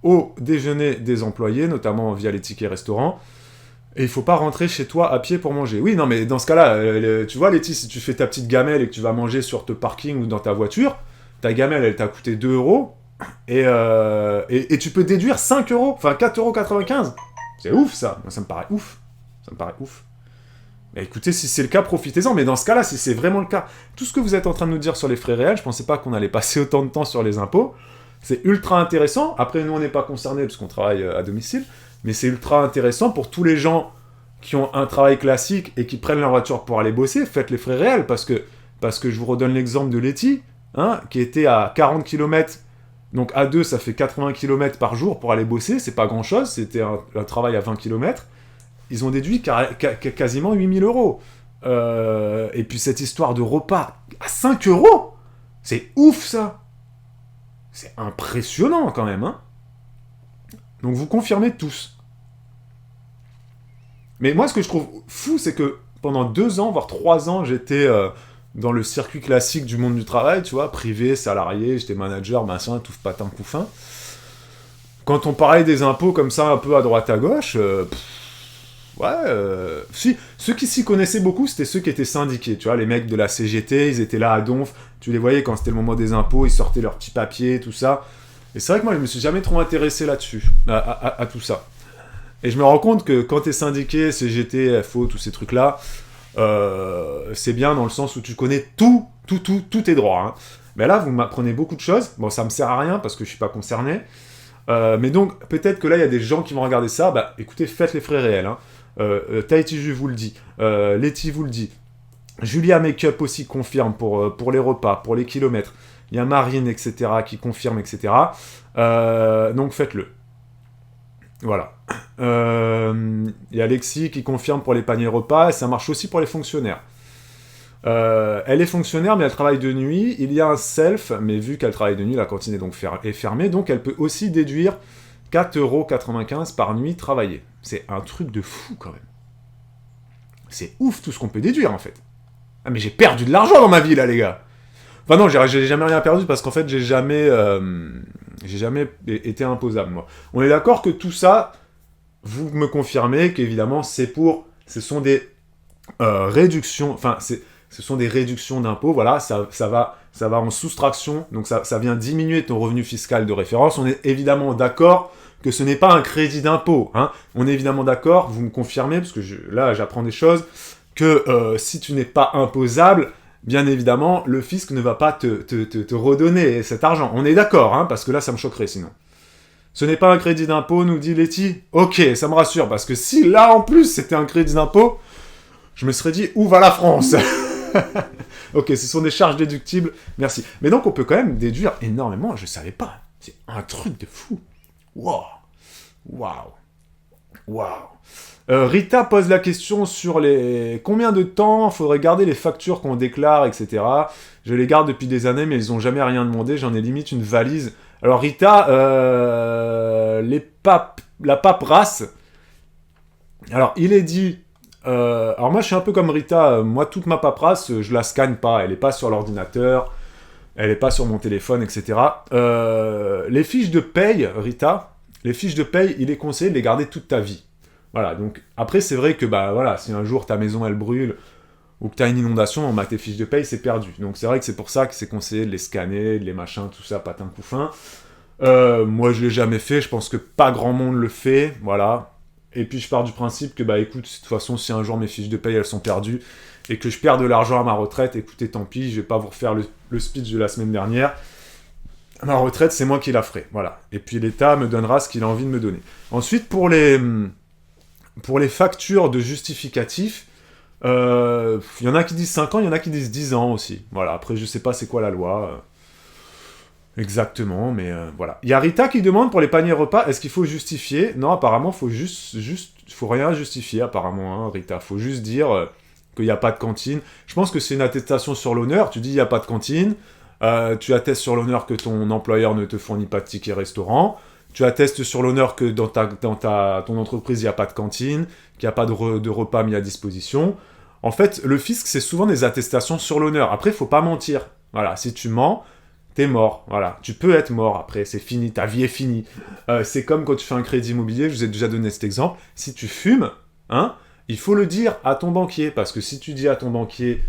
au déjeuner des employés, notamment via les tickets restaurants, et il faut pas rentrer chez toi à pied pour manger. Oui, non, mais dans ce cas-là, tu vois, Letty, si tu fais ta petite gamelle et que tu vas manger sur ton parking ou dans ta voiture, ta gamelle, elle t'a coûté 2 €, et tu peux déduire 5 €, enfin 4,95 €. C'est ouf, ça. Moi, ça me paraît ouf. Ça me paraît ouf. Mais écoutez, si c'est le cas, profitez-en, mais dans ce cas-là, si c'est vraiment le cas, tout ce que vous êtes en train de nous dire sur les frais réels, je pensais pas qu'on allait passer autant de temps sur les impôts, c'est ultra intéressant. Après, nous, on n'est pas concernés parce qu'on travaille à domicile, mais c'est ultra intéressant pour tous les gens qui ont un travail classique et qui prennent leur voiture pour aller bosser. Faites les frais réels, parce que je vous redonne l'exemple de Letty, hein, qui était à 40 km, donc à 2, ça fait 80 km par jour pour aller bosser, c'est pas grand-chose, c'était un travail à 20 km. Ils ont déduit quasiment 8 000 €. Et puis cette histoire de repas à 5 €, c'est ouf ça. C'est impressionnant quand même, hein. Donc vous confirmez tous. Mais moi ce que je trouve fou, c'est que pendant 2 ans, voire 3 ans, j'étais dans le circuit classique du monde du travail, tu vois, privé, salarié, j'étais manager, machin, tout patin couffin. Quand on parlait des impôts comme ça, un peu à droite à gauche... si, ceux qui s'y connaissaient beaucoup, c'était ceux qui étaient syndiqués, tu vois, les mecs de la CGT, ils étaient là à donf, tu les voyais quand c'était le moment des impôts, ils sortaient leurs petits papiers, tout ça. Et c'est vrai que moi, je me suis jamais trop intéressé là-dessus, à tout ça. Et je me rends compte que quand t'es syndiqué, CGT, FO, tous ces trucs-là, c'est bien dans le sens où tu connais tous tes droits, hein. Mais là, vous m'apprenez beaucoup de choses, bon, ça me sert à rien parce que je suis pas concerné, mais donc, peut-être que là, il y a des gens qui vont regarder ça, bah, écoutez, faites les frais réels, hein. Tahiti vous le dit, Letty vous le dit, Julia Makeup aussi confirme pour les repas, pour les kilomètres, il y a Marine, etc. qui confirme, etc. Donc faites-le. Voilà. Il y a Alexis qui confirme pour les paniers repas, et ça marche aussi pour les fonctionnaires. Elle est fonctionnaire, mais elle travaille de nuit. Il y a un self, mais vu qu'elle travaille de nuit, la cantine est donc fermée, donc elle peut aussi déduire 4,95 € par nuit travaillée. C'est un truc de fou, quand même. C'est ouf tout ce qu'on peut déduire, en fait. Ah, mais j'ai perdu de l'argent dans ma vie, là, les gars. Enfin non, j'ai jamais rien perdu, parce qu'en fait, j'ai jamais été imposable, moi. On est d'accord que tout ça, vous me confirmez qu'évidemment, ce sont des réductions, enfin, ce sont des réductions d'impôts, voilà, ça va en soustraction, donc ça vient diminuer ton revenu fiscal de référence. On est évidemment d'accord que ce n'est pas un crédit d'impôt, hein. On est évidemment d'accord, vous me confirmez, parce que là, j'apprends des choses, que si tu n'es pas imposable, bien évidemment, le fisc ne va pas te redonner cet argent. On est d'accord, hein, parce que là, ça me choquerait sinon. Ce n'est pas un crédit d'impôt, nous dit Letty. Ok, ça me rassure, parce que si là, en plus, c'était un crédit d'impôt, je me serais dit, où va la France? Ok, ce sont des charges déductibles, merci. Mais donc, on peut quand même déduire énormément, je savais pas. C'est un truc de fou. Waouh. Rita pose la question sur combien de temps faudrait garder les factures qu'on déclare, etc. Je les garde depuis des années, mais ils n'ont jamais rien demandé. J'en ai limite une valise. Alors Rita, la paperasse. Alors il est dit. Alors moi je suis un peu comme Rita. Moi toute ma paperasse, je la scanne pas. Elle est pas sur l'ordinateur. Elle est pas sur mon téléphone, etc. Les fiches de paye, Rita. Les fiches de paye, il est conseillé de les garder toute ta vie. Voilà, donc après c'est vrai que si un jour ta maison elle brûle ou que tu as une inondation, tes fiches de paye c'est perdu. Donc c'est vrai que c'est pour ça que c'est conseillé de les scanner, de les machins, tout ça, patin couffin. Moi je l'ai jamais fait, je pense que pas grand monde le fait, voilà. Et puis je pars du principe que écoute, de toute façon si un jour mes fiches de paye elles sont perdues et que je perds de l'argent à ma retraite, écoutez tant pis, je vais pas vous refaire le speech de la semaine dernière. Ma retraite c'est moi qui la ferai, voilà. Et puis l'État me donnera ce qu'il a envie de me donner. Ensuite pour les factures de justificatifs, il y en a qui disent 5 ans, il y en a qui disent 10 ans aussi. Voilà, après je sais pas c'est quoi la loi exactement, mais voilà. Il y a Rita qui demande pour les paniers repas, est-ce qu'il faut justifier? Non, apparemment, faut rien justifier apparemment, hein, Rita. Faut juste dire qu'il n'y a pas de cantine. Je pense que c'est une attestation sur l'honneur. Tu dis il n'y a pas de cantine, tu attestes sur l'honneur que ton employeur ne te fournit pas de ticket restaurant. Tu attestes sur l'honneur que dans ton entreprise, il n'y a pas de cantine, qu'il n'y a pas de repas mis à disposition. En fait, le fisc, c'est souvent des attestations sur l'honneur. Après, il ne faut pas mentir. Voilà, si tu mens, t'es mort. Voilà, tu peux être mort après, c'est fini, ta vie est finie. C'est comme quand tu fais un crédit immobilier, je vous ai déjà donné cet exemple. Si tu fumes, hein, il faut le dire à ton banquier, parce que si tu dis à ton banquier...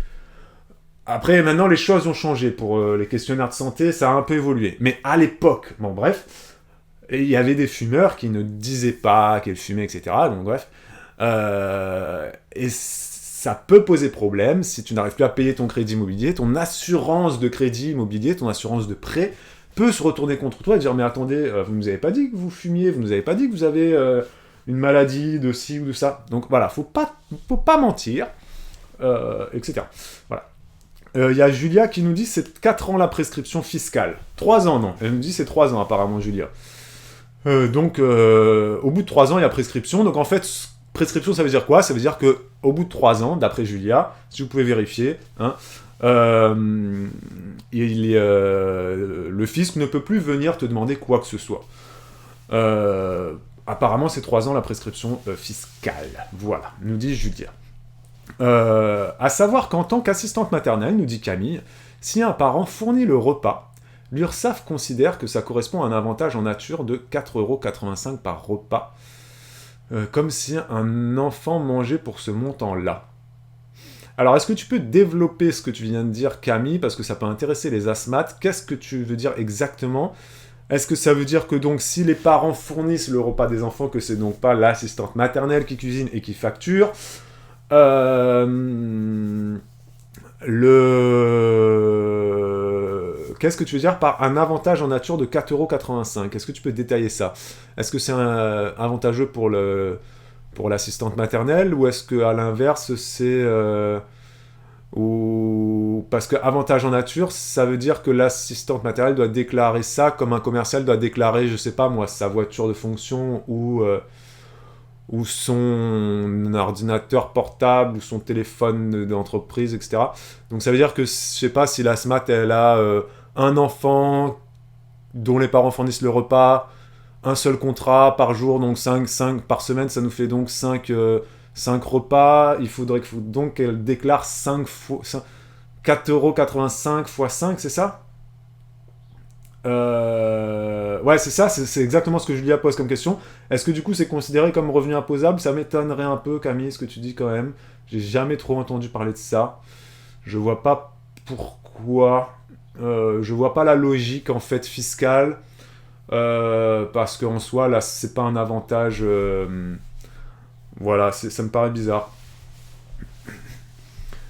Après, maintenant, les choses ont changé. Pour les questionnaires de santé, ça a un peu évolué. Mais à l'époque, bon bref... Et il y avait des fumeurs qui ne disaient pas qu'ils fumaient, etc. Donc bref. Et ça peut poser problème si tu n'arrives plus à payer ton crédit immobilier. Ton assurance de crédit immobilier, ton assurance de prêt, peut se retourner contre toi et dire « Mais attendez, vous ne nous avez pas dit que vous fumiez, vous ne nous avez pas dit que vous avez une maladie de ci ou de ça. » Donc voilà, faut pas mentir, etc. Voilà. Il y a Julia qui nous dit « C'est 4 ans la prescription fiscale. » 3 ans, non. Elle nous dit « C'est 3 ans apparemment, Julia. » Donc, au bout de 3 ans, il y a prescription. Donc, en fait, prescription, ça veut dire quoi? Ça veut dire que au bout de 3 ans, d'après Julia, si vous pouvez vérifier, hein, le fisc ne peut plus venir te demander quoi que ce soit. Apparemment, c'est 3 ans la prescription fiscale. Voilà, nous dit Julia. À savoir qu'en tant qu'assistante maternelle, nous dit Camille, si un parent fournit le repas, l'URSSAF considère que ça correspond à un avantage en nature de 4,85 € par repas, comme si un enfant mangeait pour ce montant-là. Alors, est-ce que tu peux développer ce que tu viens de dire, Camille, parce que ça peut intéresser les asthmates? Qu'est-ce que tu veux dire exactement? Est-ce que ça veut dire que donc si les parents fournissent le repas des enfants, que c'est donc pas l'assistante maternelle qui cuisine et qui facture? Qu'est-ce que tu veux dire par un avantage en nature de 4,85 €? Est-ce que tu peux détailler ça? Est-ce que c'est avantageux pour l'assistante maternelle, ou est-ce qu'à l'inverse, c'est... Parce que avantage en nature, ça veut dire que l'assistante maternelle doit déclarer ça comme un commercial doit déclarer, je sais pas moi, sa voiture de fonction ou son ordinateur portable, ou son téléphone d'entreprise, etc. Donc ça veut dire que, je sais pas, si l'asthmate, elle a un enfant dont les parents fournissent le repas, un seul contrat par jour, donc 5 par semaine, ça nous fait donc 5 repas. Il faudrait donc qu'elle déclare 4,85 fois 5, c'est ça? Ouais, c'est ça, c'est exactement ce que Julia pose comme question. Est-ce que du coup c'est considéré comme revenu imposable? Ça m'étonnerait un peu, Camille, ce que tu dis quand même. J'ai jamais trop entendu parler de ça. Je vois pas pourquoi. Je vois pas la logique en fait fiscale. Parce qu'en soi, là, c'est pas un avantage. Voilà, ça me paraît bizarre.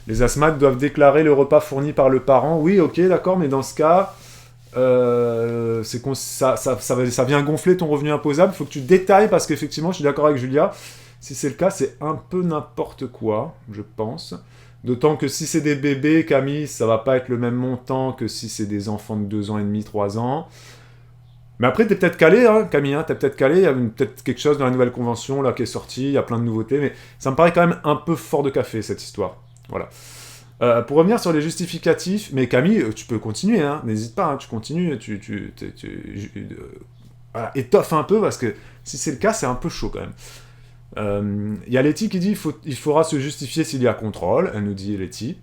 Les asthmates doivent déclarer le repas fourni par le parent. Oui, ok, d'accord, mais dans ce cas, ça vient gonfler ton revenu imposable. Il faut que tu détailles parce qu'effectivement, je suis d'accord avec Julia. Si c'est le cas, c'est un peu n'importe quoi, je pense. D'autant que si c'est des bébés, Camille, ça va pas être le même montant que si c'est des enfants de 2 ans et demi, 3 ans. Mais après, t'es peut-être calé, hein, Camille, hein, t'es peut-être calé. Il y a peut-être quelque chose dans la nouvelle convention là qui est sortie. Il y a plein de nouveautés, mais ça me paraît quand même un peu fort de café cette histoire. Voilà. Pour revenir sur les justificatifs, mais Camille, tu peux continuer, hein, n'hésite pas, hein, tu continues, voilà, étoffe un peu parce que si c'est le cas, c'est un peu chaud quand même. Il y a Letty qui dit il faudra se justifier s'il y a contrôle, elle nous dit Letty.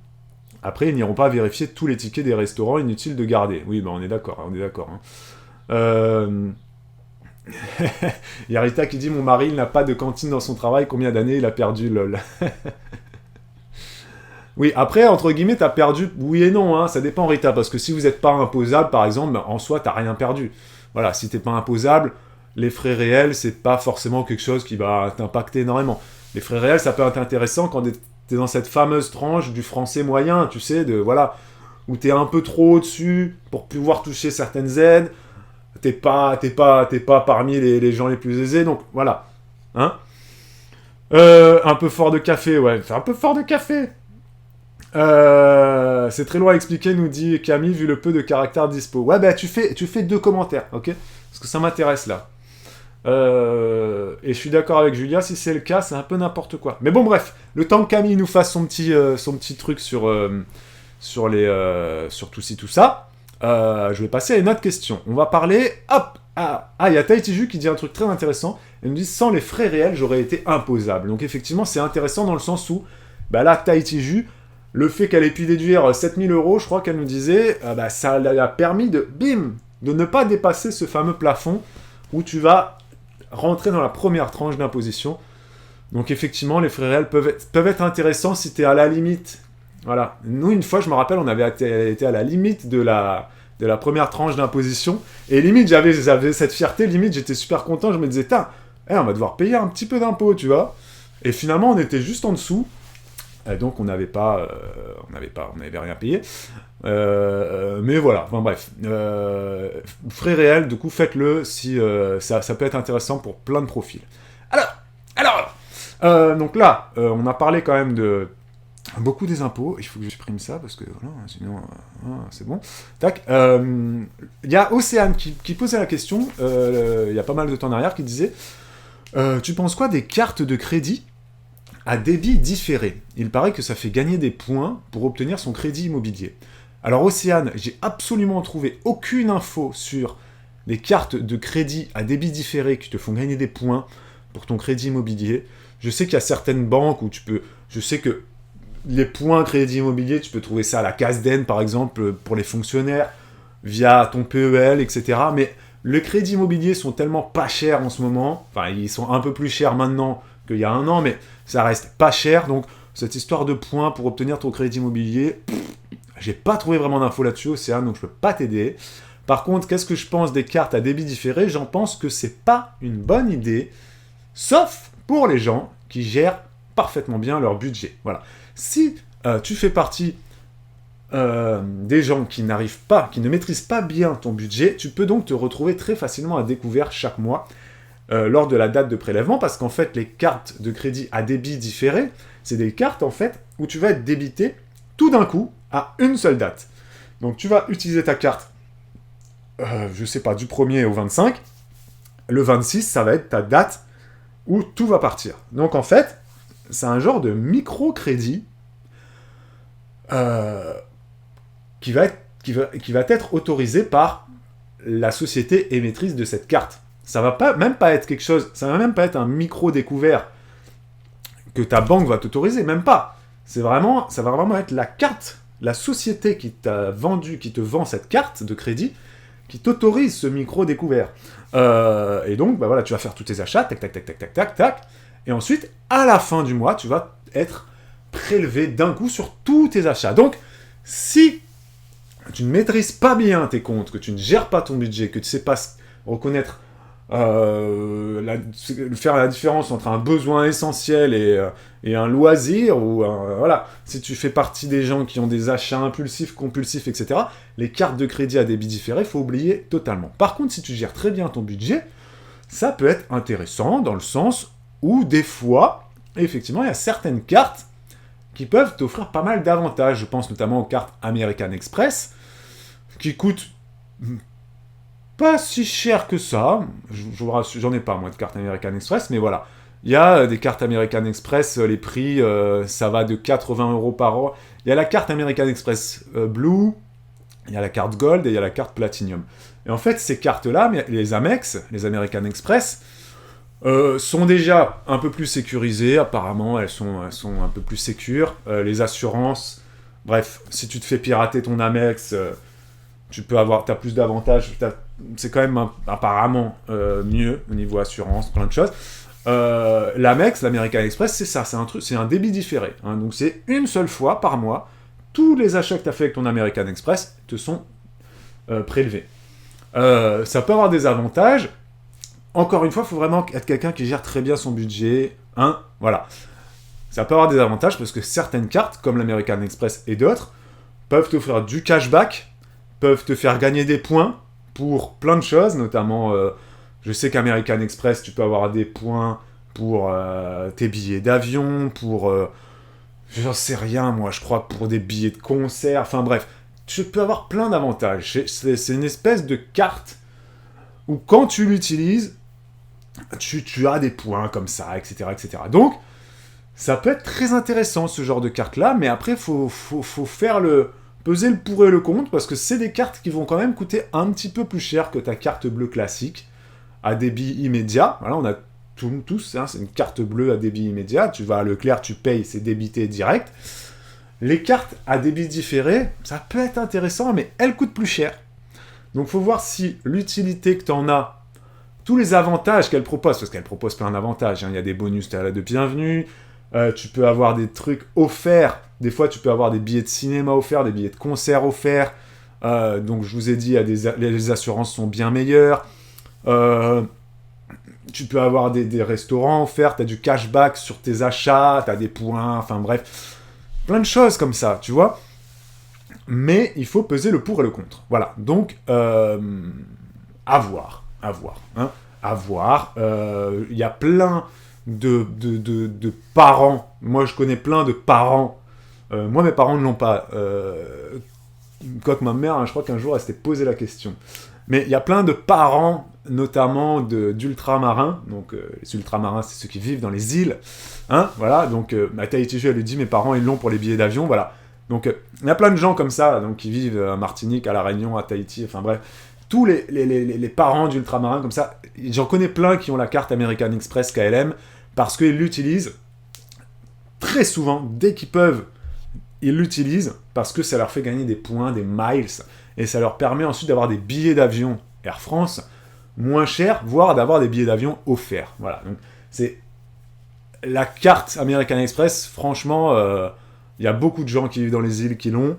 Après, ils n'iront pas vérifier tous les tickets des restaurants, inutile de garder. Oui, ben on est d'accord, on est d'accord. Hein. Il y a Rita qui dit mon mari il n'a pas de cantine dans son travail, combien d'années il a perdu, lol. Oui, après, entre guillemets, t'as perdu, oui et non, hein, ça dépend, Rita, parce que si vous n'êtes pas imposable, par exemple, en soi, t'as rien perdu. Voilà, si t'es pas imposable, les frais réels, c'est pas forcément quelque chose qui va t'impacter énormément. Les frais réels, ça peut être intéressant quand t'es dans cette fameuse tranche du français moyen, tu sais, voilà, où t'es un peu trop au-dessus pour pouvoir toucher certaines aides, t'es pas parmi les gens les plus aisés, donc voilà. Hein, un peu fort de café, ouais, c'est un peu fort de café. C'est très loin à expliquer, nous dit Camille, vu le peu de caractère dispo. Ouais, bah tu fais 2 commentaires, ok? Parce que ça m'intéresse là. Et je suis d'accord avec Julia, si c'est le cas, c'est un peu n'importe quoi. Mais bon, bref, le temps que Camille nous fasse son petit truc sur tout ci, tout ça, je vais passer à une autre question. On va parler, hop, il y a Tahiti qui dit un truc très intéressant. Elle nous dit, sans les frais réels, j'aurais été imposable. Donc effectivement, c'est intéressant dans le sens où, bah là, Tahiti, le fait qu'elle ait pu déduire 7000 €, je crois qu'elle nous disait, ça lui a permis de ne pas dépasser ce fameux plafond où tu vas rentrer dans la première tranche d'imposition. Donc effectivement, les frais réels peuvent être intéressants si tu es à la limite. Voilà. Nous, une fois, je me rappelle, on avait été à la limite de la première tranche d'imposition. Et limite, j'avais cette fierté, limite, j'étais super content. Je me disais, on va devoir payer un petit peu d'impôts, tu vois. Et finalement, on était juste en dessous. Donc on n'avait rien payé. Mais voilà, enfin bref. Frais réels, du coup, faites-le si ça peut être intéressant pour plein de profils. Alors, donc là, on a parlé quand même de beaucoup des impôts. Il faut que je supprime ça parce que voilà, sinon, c'est bon. Tac. Il y a Océane qui posait la question. Il y a pas mal de temps en arrière qui disait, tu penses quoi des cartes de crédit à débit différé? Il paraît que ça fait gagner des points pour obtenir son crédit immobilier. Alors Océane, j'ai absolument trouvé aucune info sur les cartes de crédit à débit différé qui te font gagner des points pour ton crédit immobilier. Je sais qu'il y a certaines banques où je sais que les points crédit immobilier, tu peux trouver ça à la CASDEN par exemple pour les fonctionnaires, via ton PEL, etc. Mais les crédits immobiliers sont tellement pas chers en ce moment, enfin ils sont un peu plus chers maintenant qu'il y a un an, mais ça reste pas cher, donc cette histoire de points pour obtenir ton crédit immobilier, j'ai pas trouvé vraiment d'infos là-dessus, Océane, donc je peux pas t'aider. Par contre, qu'est-ce que je pense des cartes à débit différé? J'en pense que c'est pas une bonne idée, sauf pour les gens qui gèrent parfaitement bien leur budget. Voilà. Si tu fais partie des gens qui ne maîtrisent pas bien ton budget, tu peux donc te retrouver très facilement à découvert chaque mois lors de la date de prélèvement, parce qu'en fait, les cartes de crédit à débit différé, c'est des cartes, en fait, où tu vas être débité tout d'un coup à une seule date. Donc, tu vas utiliser ta carte, je sais pas, du 1er au 25. Le 26, ça va être ta date où tout va partir. Donc, en fait, c'est un genre de microcrédit qui va être autorisé par la société émettrice de cette carte. Ça va pas, même pas être quelque chose, ça va même pas être un micro-découvert que ta banque va t'autoriser, même pas. Ça va vraiment être la carte, la société qui t'a vendu, qui te vend cette carte de crédit, qui t'autorise ce micro-découvert. Et donc, bah voilà, tu vas faire tous tes achats, tac, tac, tac, tac, tac, tac, tac, et ensuite, à la fin du mois, tu vas être prélevé d'un coup sur tous tes achats. Donc, si tu ne maîtrises pas bien tes comptes, que tu ne gères pas ton budget, que tu ne sais pas reconnaître, faire la différence entre un besoin essentiel et un loisir, ou voilà, si tu fais partie des gens qui ont des achats impulsifs, compulsifs, etc., les cartes de crédit à débit différé, il faut oublier totalement. Par contre, si tu gères très bien ton budget, ça peut être intéressant dans le sens où des fois, effectivement, il y a certaines cartes qui peuvent t'offrir pas mal d'avantages. Je pense notamment aux cartes American Express, qui coûtent pas si cher que ça. J'en ai pas, moi, de cartes American Express, mais voilà. Il y a des cartes American Express, les prix, ça va de 80€ par an. Il y a la carte American Express Blue, il y a la carte Gold et il y a la carte Platinum. Et en fait, ces cartes-là, les Amex, les American Express, sont déjà un peu plus sécurisées, apparemment, elles sont un peu plus sécures. Les assurances, bref, si tu te fais pirater ton Amex, t'as plus d'avantages, c'est quand même apparemment mieux au niveau assurance, plein de choses. L'Amex, l'American Express, c'est ça, c'est un débit différé. Hein, donc c'est une seule fois par mois, tous les achats que tu as fait avec ton American Express te sont prélevés. Ça peut avoir des avantages. Encore une fois, il faut vraiment être quelqu'un qui gère très bien son budget. Hein, voilà. Ça peut avoir des avantages parce que certaines cartes, comme l'American Express et d'autres, peuvent t'offrir du cashback, peuvent te faire gagner des points pour plein de choses, notamment, je sais qu'American Express, tu peux avoir des points pour tes billets d'avion, pour, j'en sais rien, moi, je crois, pour des billets de concert, enfin bref, tu peux avoir plein d'avantages. C'est une espèce de carte où quand tu l'utilises, tu as des points comme ça, etc., etc. Donc, ça peut être très intéressant, ce genre de carte-là, mais après, faut faire peser le pour et le contre, parce que c'est des cartes qui vont quand même coûter un petit peu plus cher que ta carte bleue classique, à débit immédiat. Voilà, on a tous, hein, c'est une carte bleue à débit immédiat, tu vas à Leclerc, tu payes, c'est débité direct. Les cartes à débit différé, ça peut être intéressant, mais elles coûtent plus cher. Donc il faut voir si l'utilité que tu en as, tous les avantages qu'elle propose, parce qu'elle propose plein d'avantages, hein, il y a des bonus de bienvenue, tu peux avoir des trucs offerts, des fois tu peux avoir des billets de cinéma offerts, des billets de concert offerts, donc je vous ai dit, les assurances sont bien meilleures, tu peux avoir des restaurants offerts, tu as du cashback sur tes achats, tu as des points, enfin bref, plein de choses comme ça, tu vois. Mais il faut peser le pour et le contre. Voilà, donc, à voir. Hein, à voir. Il y a plein de parents. Moi, je connais plein de parents. Moi, mes parents ne l'ont pas. Quoique ma mère, hein, je crois qu'un jour, elle s'était posé la question. Mais il y a plein de parents, notamment d'ultramarins. Donc, les ultramarins, c'est ceux qui vivent dans les îles. Hein, voilà, donc, à Tahiti, elle lui dit, mes parents, ils l'ont pour les billets d'avion, voilà. Donc, il y a plein de gens comme ça, donc, qui vivent à Martinique, à La Réunion, à Tahiti, enfin bref. Tous les parents d'ultramarins comme ça, j'en connais plein qui ont la carte American Express KLM, parce qu'ils l'utilisent très souvent, dès qu'ils peuvent, ils l'utilisent, parce que ça leur fait gagner des points, des miles, et ça leur permet ensuite d'avoir des billets d'avion Air France moins chers, voire d'avoir des billets d'avion offerts. Voilà, donc c'est la carte American Express, franchement, il y a beaucoup de gens qui vivent dans les îles qui l'ont,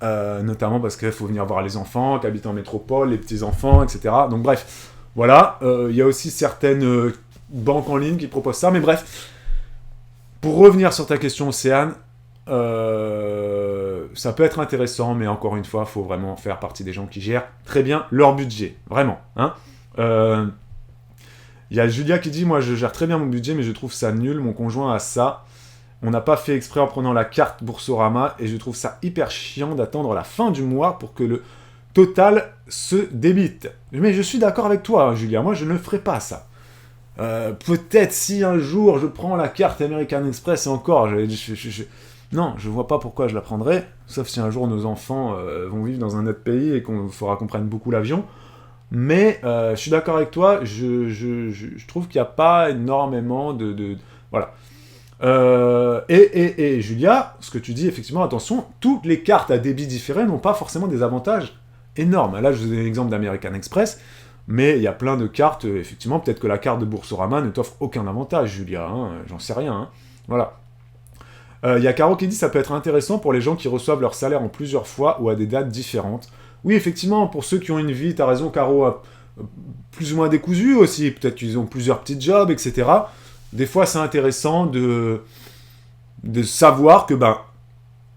notamment parce qu'il faut venir voir les enfants qui habitent en métropole, les petits-enfants, etc. Donc bref, voilà. Il y a aussi certaines banques en ligne qui proposent ça, mais bref. Pour revenir sur ta question, Océane, ça peut être intéressant, mais encore une fois, il faut vraiment faire partie des gens qui gèrent très bien leur budget. Vraiment. Hein. Il y a Julia qui dit « Moi, je gère très bien mon budget, mais je trouve ça nul. Mon conjoint a ça. On n'a pas fait exprès en prenant la carte Boursorama et je trouve ça hyper chiant d'attendre la fin du mois pour que le total se débite. » Mais je suis d'accord avec toi, hein, Julia. Moi, je ne ferai pas ça. Peut-être si un jour je prends la carte American Express et encore, non, je vois pas pourquoi je la prendrais, sauf si un jour nos enfants vont vivre dans un autre pays et qu'on faudra qu'on prenne beaucoup l'avion. Mais je suis d'accord avec toi, je trouve qu'il n'y a pas énormément voilà. Et Julia, ce que tu dis, effectivement, attention, toutes les cartes à débit différé n'ont pas forcément des avantages énormes. Là, je vous donne l'exemple d'American Express, mais il y a plein de cartes, effectivement, peut-être que la carte de Boursorama ne t'offre aucun avantage, Julia, hein, j'en sais rien. Hein. Voilà. Il y a Caro qui dit ça peut être intéressant pour les gens qui reçoivent leur salaire en plusieurs fois ou à des dates différentes. Oui, effectivement, pour ceux qui ont une vie, t'as raison, Caro, plus ou moins décousue aussi, peut-être qu'ils ont plusieurs petits jobs, etc. Des fois, c'est intéressant de savoir que,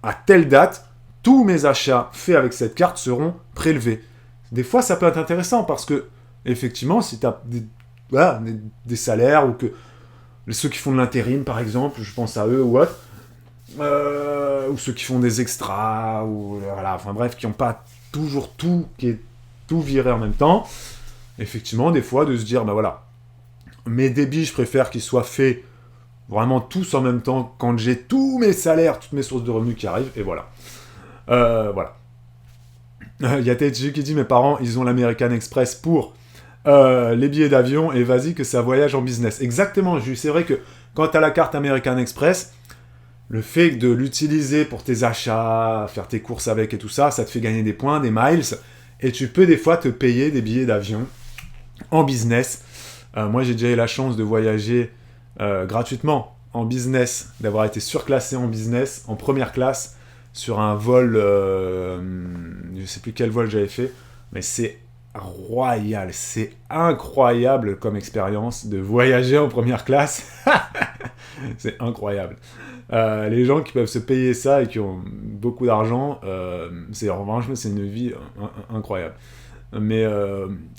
à telle date, tous mes achats faits avec cette carte seront prélevés. Des fois, ça peut être intéressant parce que, effectivement, si tu as des salaires ou que ceux qui font de l'intérim, par exemple, je pense à eux ou autres, ou ceux qui font des extras, ou voilà, enfin bref, qui n'ont pas toujours qui est tout viré en même temps, effectivement, des fois, de se dire, voilà, mes débits, je préfère qu'ils soient faits vraiment tous en même temps, quand j'ai tous mes salaires, toutes mes sources de revenus qui arrivent, et voilà. Voilà. Il y a Teji qui dit, mes parents, ils ont l'American Express pour les billets d'avion, et vas-y que ça voyage en business. Exactement, c'est vrai que quand tu as la carte American Express, le fait de l'utiliser pour tes achats, faire tes courses avec et tout ça, ça te fait gagner des points, des miles, et tu peux des fois te payer des billets d'avion en business. Moi, j'ai déjà eu la chance de voyager gratuitement en business, d'avoir été surclassé en business, en première classe, sur un vol, je sais plus quel vol j'avais fait, mais c'est royal, c'est incroyable comme expérience de voyager en première classe. C'est incroyable. Les gens qui peuvent se payer ça et qui ont beaucoup d'argent, franchement, c'est une vie incroyable. Mais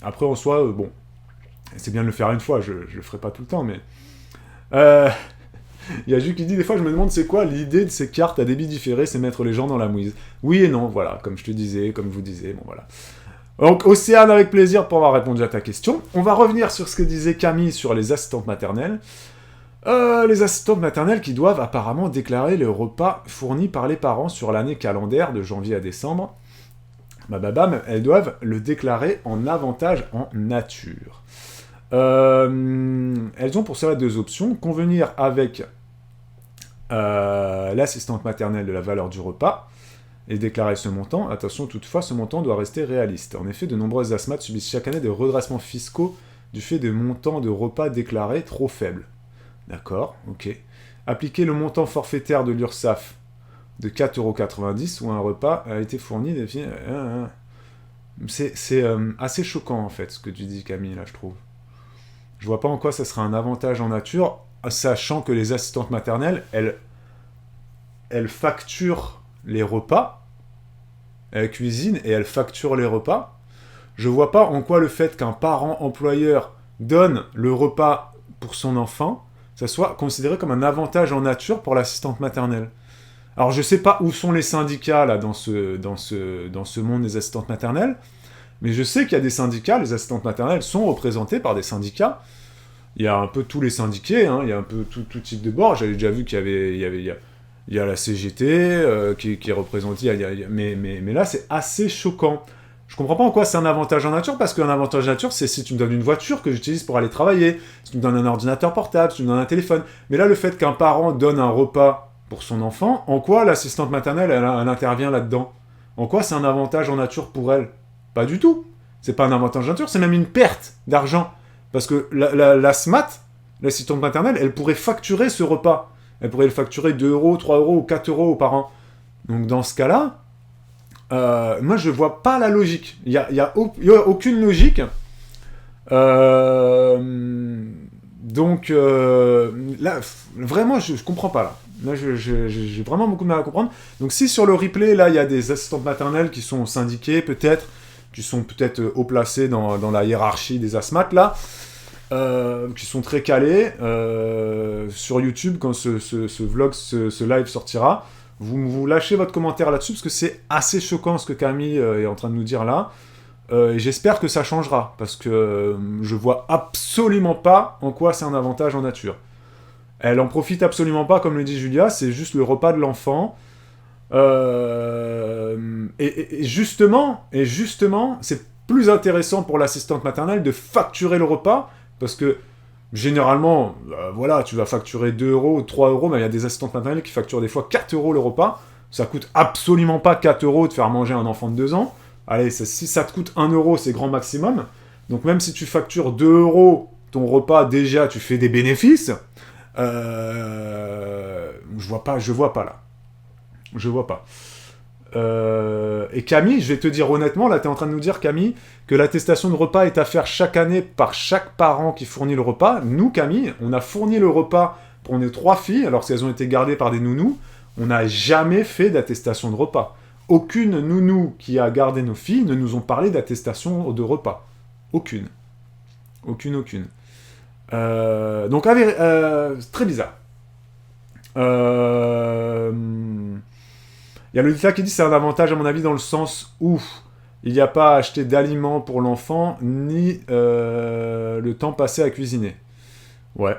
après, en soi, bon, c'est bien de le faire une fois, je le ferai pas tout le temps, mais... Il y a Jules qui dit, des fois, je me demande c'est quoi l'idée de ces cartes à débit différé, c'est mettre les gens dans la mouise. Oui et non, voilà, comme je te disais, comme vous disiez, bon voilà. Donc, Océane, avec plaisir pour avoir répondu à ta question. On va revenir sur ce que disait Camille sur les assistantes maternelles. Les assistantes maternelles qui doivent apparemment déclarer les repas fournis par les parents sur l'année calendaire de janvier à décembre. Elles doivent le déclarer en avantage en nature. Elles ont pour cela deux options. Convenir avec l'assistante maternelle de la valeur du repas et déclarer ce montant. Attention, toutefois, ce montant doit rester réaliste. En effet, de nombreuses ASMAT subissent chaque année des redressements fiscaux du fait de montants de repas déclarés trop faibles. D'accord, ok. Appliquer le montant forfaitaire de l'URSSAF de 4,90€ où un repas a été fourni... C'est assez choquant, en fait, ce que tu dis, Camille, là, je trouve. Je vois pas en quoi ça sera un avantage en nature, sachant que les assistantes maternelles, elles facturent les repas, elles cuisinent et elles facturent les repas. Je vois pas en quoi le fait qu'un parent employeur donne le repas pour son enfant, ça soit considéré comme un avantage en nature pour l'assistante maternelle. Alors je sais pas où sont les syndicats là dans ce monde des assistantes maternelles, mais je sais qu'il y a des syndicats, les assistantes maternelles sont représentées par des syndicats. Il y a un peu tous les syndiqués, hein, il y a un peu tout type de bord. J'avais déjà vu qu'il y a la CGT qui est représentée, mais là c'est assez choquant. Je comprends pas en quoi c'est un avantage en nature, parce qu'un avantage en nature, c'est si tu me donnes une voiture que j'utilise pour aller travailler, si tu me donnes un ordinateur portable, si tu me donnes un téléphone. Mais là, le fait qu'un parent donne un repas pour son enfant, en quoi l'assistante maternelle, elle intervient là-dedans? En quoi c'est un avantage en nature pour elle? Pas du tout. C'est pas un avantage en nature, c'est même une perte d'argent. Parce que la SMAT, l'assistante maternelle, elle pourrait facturer ce repas. Elle pourrait le facturer 2€, 3€ ou 4€ aux parents. Donc dans ce cas-là, moi je vois pas la logique. Il y a aucune logique. Donc là, vraiment, je comprends pas là. Là, j'ai vraiment beaucoup de mal à comprendre. Donc si sur le replay, là, il y a des assistantes maternelles qui sont syndiquées, peut-être, qui sont peut-être haut placées dans la hiérarchie des ASMAT, là, qui sont très calées, sur YouTube, quand ce vlog, ce live sortira, vous lâchez votre commentaire là-dessus, parce que c'est assez choquant ce que Camille est en train de nous dire là. Et j'espère que ça changera, parce que je vois absolument pas en quoi c'est un avantage en nature. Elle en profite absolument pas, comme le dit Julia, c'est juste le repas de l'enfant. Et justement, plus intéressant pour l'assistante maternelle de facturer le repas, parce que généralement, voilà, tu vas facturer 2 euros, 3 euros, mais il y a des assistantes maternelles qui facturent des fois 4 euros le repas. Ça coûte absolument pas 4 euros de faire manger un enfant de 2 ans. Allez, si ça te coûte 1 euro, c'est grand maximum. Donc même si tu factures 2 euros ton repas, déjà, tu fais des bénéfices. Je vois pas là. Je vois pas. Et Camille, je vais te dire honnêtement, là, tu es en train de nous dire, Camille, que l'attestation de repas est à faire chaque année par chaque parent qui fournit le repas. Nous, Camille, on a fourni le repas pour nos 3 filles, alors qu'elles ont été gardées par des nounous. On n'a jamais fait d'attestation de repas. Aucune nounou qui a gardé nos filles ne nous ont parlé d'attestation de repas. Aucune. Aucune. Donc, très bizarre. Il y a le dictat qui dit que c'est un avantage, à mon avis, dans le sens où il n'y a pas à acheter d'aliments pour l'enfant, ni le temps passé à cuisiner. Ouais.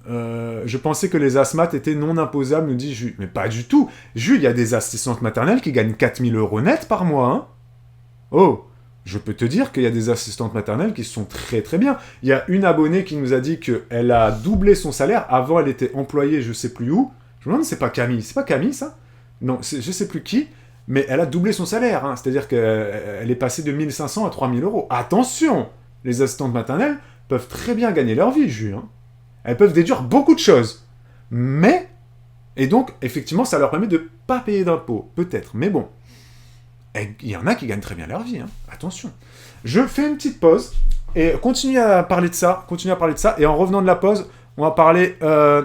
Je pensais que les asthmates étaient non imposables, nous dit Jules. Mais pas du tout. Jules, il y a des assistantes maternelles qui gagnent 4000 € net par mois. Hein. Oh, je peux te dire qu'il y a des assistantes maternelles qui sont très très bien. Il y a une abonnée qui nous a dit qu'elle a doublé son salaire. Avant, elle était employée je sais plus où. Je me demande si c'est pas Camille. C'est pas Camille, ça? Non, je sais plus qui. Mais elle a doublé son salaire. Hein. C'est-à-dire qu'elle est passée de 1500 à 3000 €. Attention, les assistantes maternelles peuvent très bien gagner leur vie, Jules. Hein. Elles peuvent déduire beaucoup de choses. Mais, et donc, effectivement, ça leur permet de ne pas payer d'impôts. Peut-être, mais bon. Il y en a qui gagnent très bien leur vie. Hein. Attention. Je fais une petite pause et continue à parler de ça. Et en revenant de la pause, on va parler... on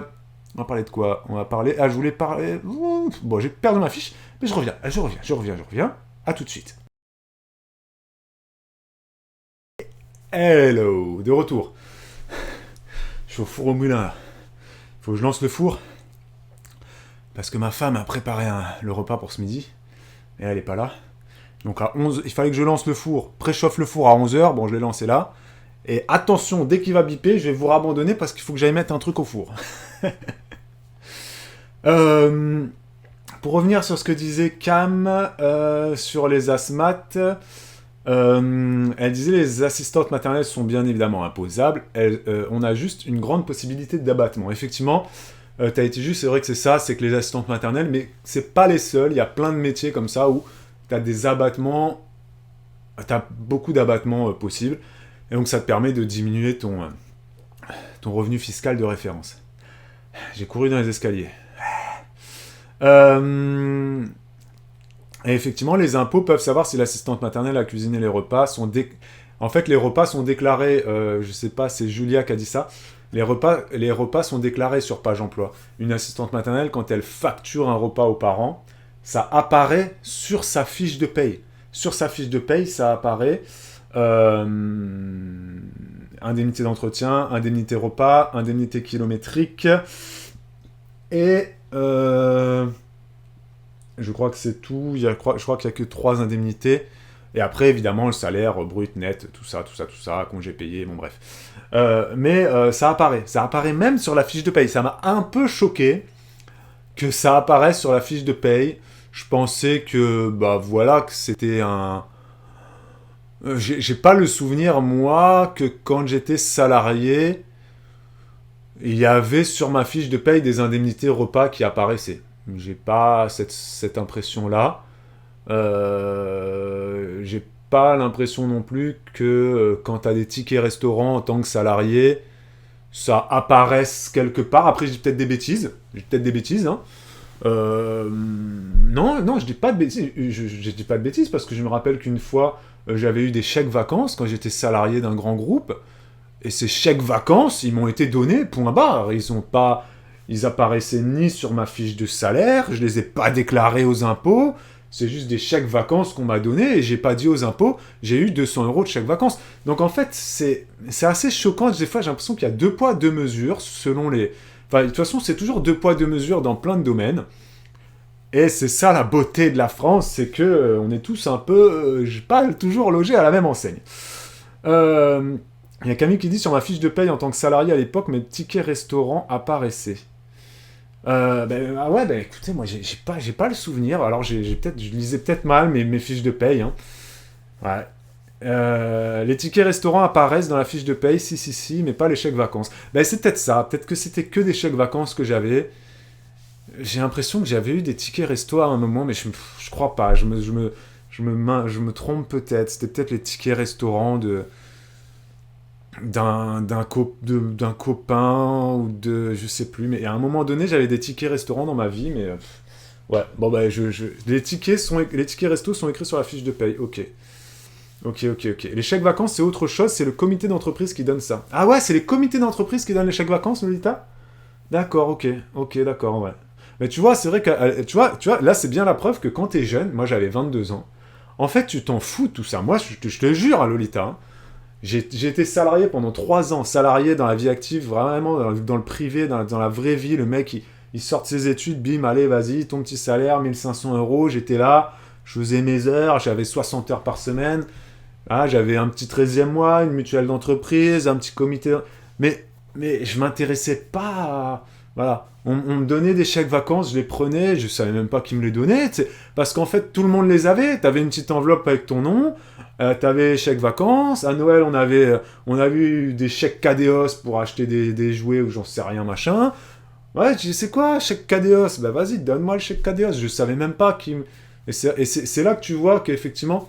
va parler de quoi? On va parler... Ah, je voulais parler... Bon, j'ai perdu ma fiche, mais je reviens. À tout de suite. Hello, de retour. Je suis au four au moulin, là. Faut que je lance le four. Parce que ma femme a préparé le repas pour ce midi. Et elle est pas là. Donc à 11, il fallait que je lance le four, préchauffe le four à 11h. Bon, je l'ai lancé là. Et attention, dès qu'il va biper, je vais vous rabandonner parce qu'il faut que j'aille mettre un truc au four. Pour revenir sur ce que disait Cam sur les asthmates, elle disait les assistantes maternelles sont bien évidemment imposables. On a juste une grande possibilité d'abattement. Effectivement, t'as été juste, c'est vrai que c'est ça, c'est que les assistantes maternelles, mais c'est pas les seuls. Il y a plein de métiers comme ça où t'as des abattements, t'as beaucoup d'abattements possibles. Et donc ça te permet de diminuer ton revenu fiscal de référence. J'ai couru dans les escaliers. Et effectivement, les impôts peuvent savoir si l'assistante maternelle a cuisiné les repas. En fait, les repas sont déclarés, je sais pas, c'est Julia qui a dit ça, les repas sont déclarés sur Page Emploi. Une assistante maternelle, quand elle facture un repas aux parents, ça apparaît sur sa fiche de paye. Sur sa fiche de paye, ça apparaît indemnité d'entretien, indemnité repas, indemnité kilométrique, et je crois que c'est tout. Je crois qu'il n'y a que 3 indemnités. Et après, évidemment, le salaire brut, net, tout ça, congé payé, bon bref. Mais ça apparaît même sur la fiche de paye. Ça m'a un peu choqué que ça apparaisse sur la fiche de paye. Je pensais que, que c'était un... J'ai pas le souvenir, moi, que quand j'étais salarié, il y avait sur ma fiche de paye des indemnités repas qui apparaissaient. J'ai pas cette impression-là. J'ai pas l'impression non plus que quand t'as des tickets restaurants en tant que salarié, ça apparaisse quelque part. Après, je dis peut-être des bêtises. Hein. Non, je dis pas de bêtises. Je dis pas de bêtises parce que je me rappelle qu'une fois, j'avais eu des chèques vacances quand j'étais salarié d'un grand groupe. Et ces chèques vacances, ils m'ont été donnés, point barre. Ils apparaissaient ni sur ma fiche de salaire, je les ai pas déclarés aux impôts. C'est juste des chèques vacances qu'on m'a donnés et j'ai pas dit aux impôts, j'ai eu 200 € de chèques vacances. Donc en fait, c'est assez choquant. Des fois, j'ai l'impression qu'il y a 2 poids, 2 mesures selon les... Enfin, de toute façon, c'est toujours 2 poids, 2 mesures dans plein de domaines. Et c'est ça la beauté de la France, c'est que on est tous un peu... pas toujours logés à la même enseigne. Il y a Camille qui dit sur ma fiche de paye en tant que salarié à l'époque, mes tickets restaurants apparaissaient. Écoutez, moi j'ai pas le souvenir. Alors je lisais peut-être mal mes fiches de paye. Hein. Ouais. Les tickets restaurants apparaissent dans la fiche de paye, si, mais pas les chèques vacances. Ben, c'est peut-être ça. Peut-être que c'était que des chèques vacances que j'avais. J'ai l'impression que j'avais eu des tickets resto à un moment, mais je crois pas. Je me trompe peut-être. C'était peut-être les tickets restaurants d'un copain ou de... Je sais plus. Mais à un moment donné, j'avais des tickets restaurants dans ma vie, mais... ouais, bon, bah, les tickets resto sont écrits sur la fiche de paye. Ok. Les chèques vacances, c'est autre chose, c'est le comité d'entreprise qui donne ça. Ah ouais, c'est les comités d'entreprise qui donnent les chèques vacances, Lolita? D'accord, ok, d'accord, ouais. Mais tu vois, c'est vrai que, tu vois, là, c'est bien la preuve que quand t'es jeune, moi j'avais 22 ans, en fait, tu t'en fous de tout ça. Moi, je te jure, hein, Lolita, hein, j'ai été salarié pendant 3 ans, salarié dans la vie active, vraiment dans le privé, dans la vraie vie. Le mec, il sort de ses études, bim, allez, vas-y, ton petit salaire, 1 500 €, j'étais là, je faisais mes heures, j'avais 60 heures par semaine. Ah, j'avais un petit 13e mois, une mutuelle d'entreprise, un petit comité. Mais je m'intéressais pas à... Voilà. On me donnait des chèques vacances, je les prenais, je savais même pas qui me les donnait. Parce qu'en fait, tout le monde les avait. T'avais une petite enveloppe avec ton nom, t'avais chèques vacances. À Noël, on avait eu des chèques Cadeos pour acheter des jouets ou j'en sais rien, machin. Ouais, tu dis, c'est quoi, chèque Cadeos? Bah vas-y, donne-moi le chèque Cadeos. Je savais même pas qui... Et c'est là que tu vois qu'effectivement...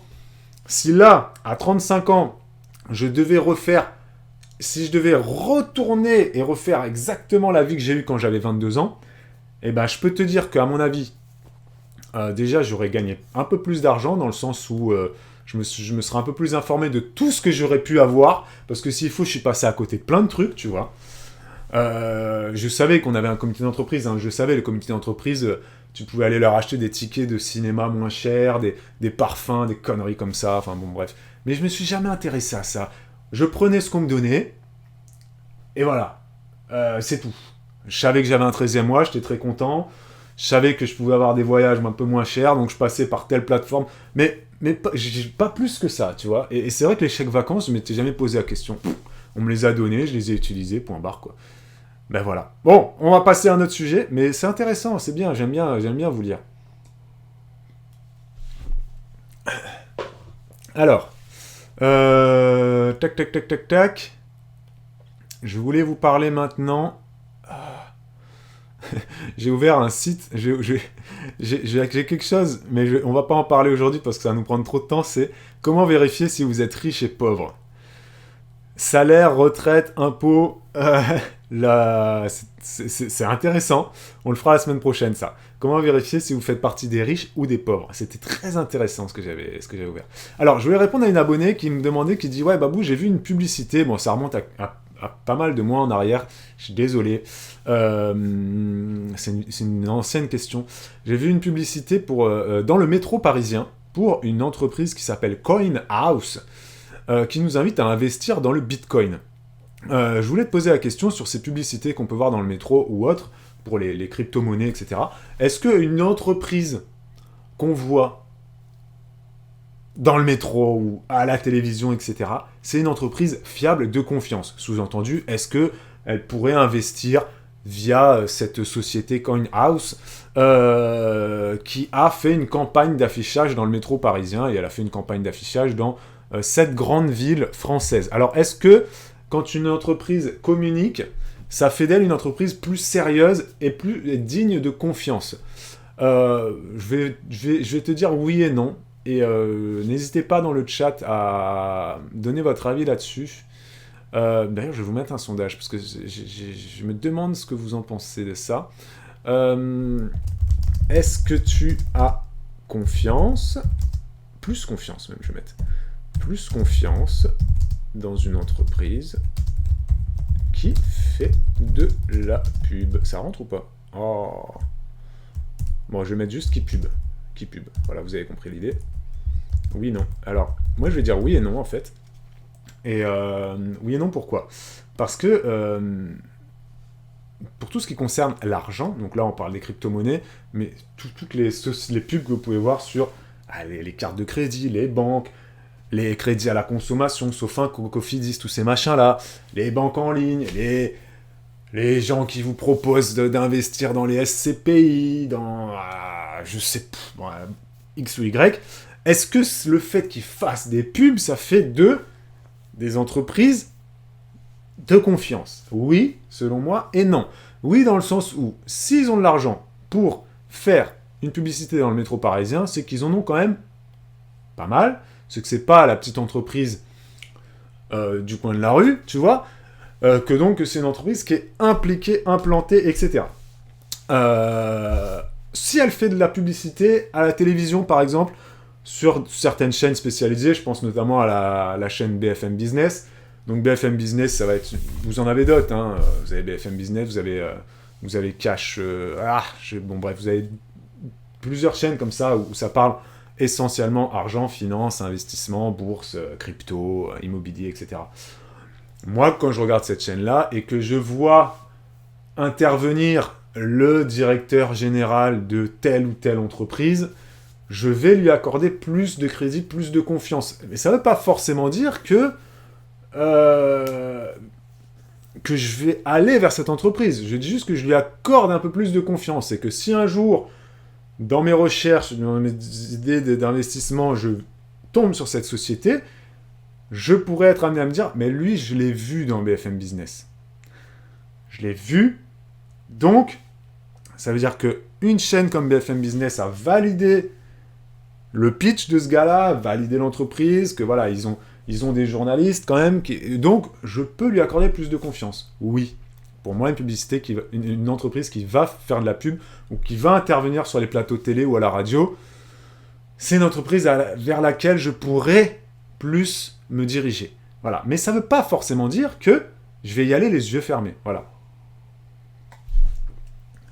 Si là, à 35 ans, si je devais retourner et refaire exactement la vie que j'ai eue quand j'avais 22 ans, eh ben, je peux te dire qu'à mon avis, déjà, j'aurais gagné un peu plus d'argent, dans le sens où je me serais un peu plus informé de tout ce que j'aurais pu avoir, parce que s'il faut, je suis passé à côté de plein de trucs, tu vois. Je savais qu'on avait un comité d'entreprise, hein, je savais, le comité d'entreprise, tu pouvais aller leur acheter des tickets de cinéma moins chers, des parfums, des conneries comme ça, enfin bon, bref. Mais je me suis jamais intéressé à ça. Je prenais ce qu'on me donnait, et voilà. C'est tout. Je savais que j'avais un 13e mois, j'étais très content. Je savais que je pouvais avoir des voyages un peu moins chers, donc je passais par telle plateforme. Mais pas plus que ça, tu vois. Et c'est vrai que les chèques vacances, je m'étais jamais posé la question. On me les a donnés, je les ai utilisés, point barre, quoi. Ben voilà. Bon, on va passer à un autre sujet, mais c'est intéressant, c'est bien, j'aime bien vous lire. Alors, tac, tac, tac, tac, tac. Je voulais vous parler maintenant. J'ai ouvert un site, j'ai quelque chose, mais on va pas en parler aujourd'hui parce que ça va nous prendre trop de temps. C'est comment vérifier si vous êtes riche et pauvre. Salaire, retraite, impôts, c'est intéressant. On le fera la semaine prochaine, ça. Comment vérifier si vous faites partie des riches ou des pauvres? C'était très intéressant ce que j'avais ouvert. Alors, je voulais répondre à une abonnée qui me demandait, qui dit « Ouais, Babou, j'ai vu une publicité. » Bon, ça remonte à pas mal de mois en arrière. Je suis désolé. C'est une ancienne question. J'ai vu une publicité dans le métro parisien pour une entreprise qui s'appelle Coin House, qui nous invite à investir dans le Bitcoin. Je voulais te poser la question sur ces publicités qu'on peut voir dans le métro ou autres, pour les crypto-monnaies, etc. Est-ce qu'une entreprise qu'on voit dans le métro ou à la télévision, etc., c'est une entreprise fiable, de confiance? Sous-entendu, est-ce qu'elle pourrait investir via cette société CoinHouse qui a fait une campagne d'affichage dans le métro parisien, et elle a fait une campagne d'affichage dans 7 grandes villes françaises. Alors, est-ce que quand une entreprise communique, ça fait d'elle une entreprise plus sérieuse et plus digne de confiance? Je vais te dire oui et non. Et n'hésitez pas dans le chat à donner votre avis là-dessus. D'ailleurs, je vais vous mettre un sondage, parce que je me demande ce que vous en pensez de ça. Est-ce que tu as confiance, plus confiance même, je vais mettre, plus confiance dans une entreprise qui fait de la pub? Ça rentre ou pas? Oh. Bon, je vais mettre juste qui pub. Qui pub. Voilà, vous avez compris l'idée. Oui, non. Alors, moi, je vais dire oui et non, en fait. Et oui et non, pourquoi? Parce que pour tout ce qui concerne l'argent, donc là, on parle des crypto-monnaies, mais toutes les pubs que vous pouvez voir sur les cartes de crédit, les banques, les crédits à la consommation, Sofin, Cofidis, tous ces machins-là, les banques en ligne, les gens qui vous proposent d'investir dans les SCPI, dans, je sais, X ou Y, Est-ce que le fait qu'ils fassent des pubs, ça fait des entreprises de confiance? Oui, selon moi, et non. Oui, dans le sens où, s'ils ont de l'argent pour faire une publicité dans le métro parisien, c'est qu'ils en ont quand même pas mal. C'est que c'est pas la petite entreprise du coin de la rue, tu vois, que donc c'est une entreprise qui est impliquée, implantée, etc. Si elle fait de la publicité à la télévision, par exemple, sur certaines chaînes spécialisées, je pense notamment à la chaîne BFM Business. Donc BFM Business, ça va être... Vous en avez d'autres, hein. Vous avez BFM Business, vous avez Cash... bon bref, vous avez plusieurs chaînes comme ça où ça parle essentiellement argent, finance, investissement, bourse, crypto, immobilier, etc. Moi, quand je regarde cette chaîne-là et que je vois intervenir le directeur général de telle ou telle entreprise, je vais lui accorder plus de crédit, plus de confiance. Mais ça ne veut pas forcément dire que je vais aller vers cette entreprise. Je dis juste que je lui accorde un peu plus de confiance. Et que si un jour, dans mes recherches, dans mes idées d'investissement, je tombe sur cette société, je pourrais être amené à me dire, mais lui, je l'ai vu dans BFM Business. Je l'ai vu. Donc, ça veut dire qu'une chaîne comme BFM Business a validé le pitch de ce gars-là, validé l'entreprise, que voilà, ils ont des journalistes quand même, donc je peux lui accorder plus de confiance. Oui. Pour moi, une entreprise qui va faire de la pub ou qui va intervenir sur les plateaux télé ou à la radio, c'est une entreprise vers laquelle je pourrais plus me diriger. Voilà. Mais ça ne veut pas forcément dire que je vais y aller les yeux fermés. Voilà.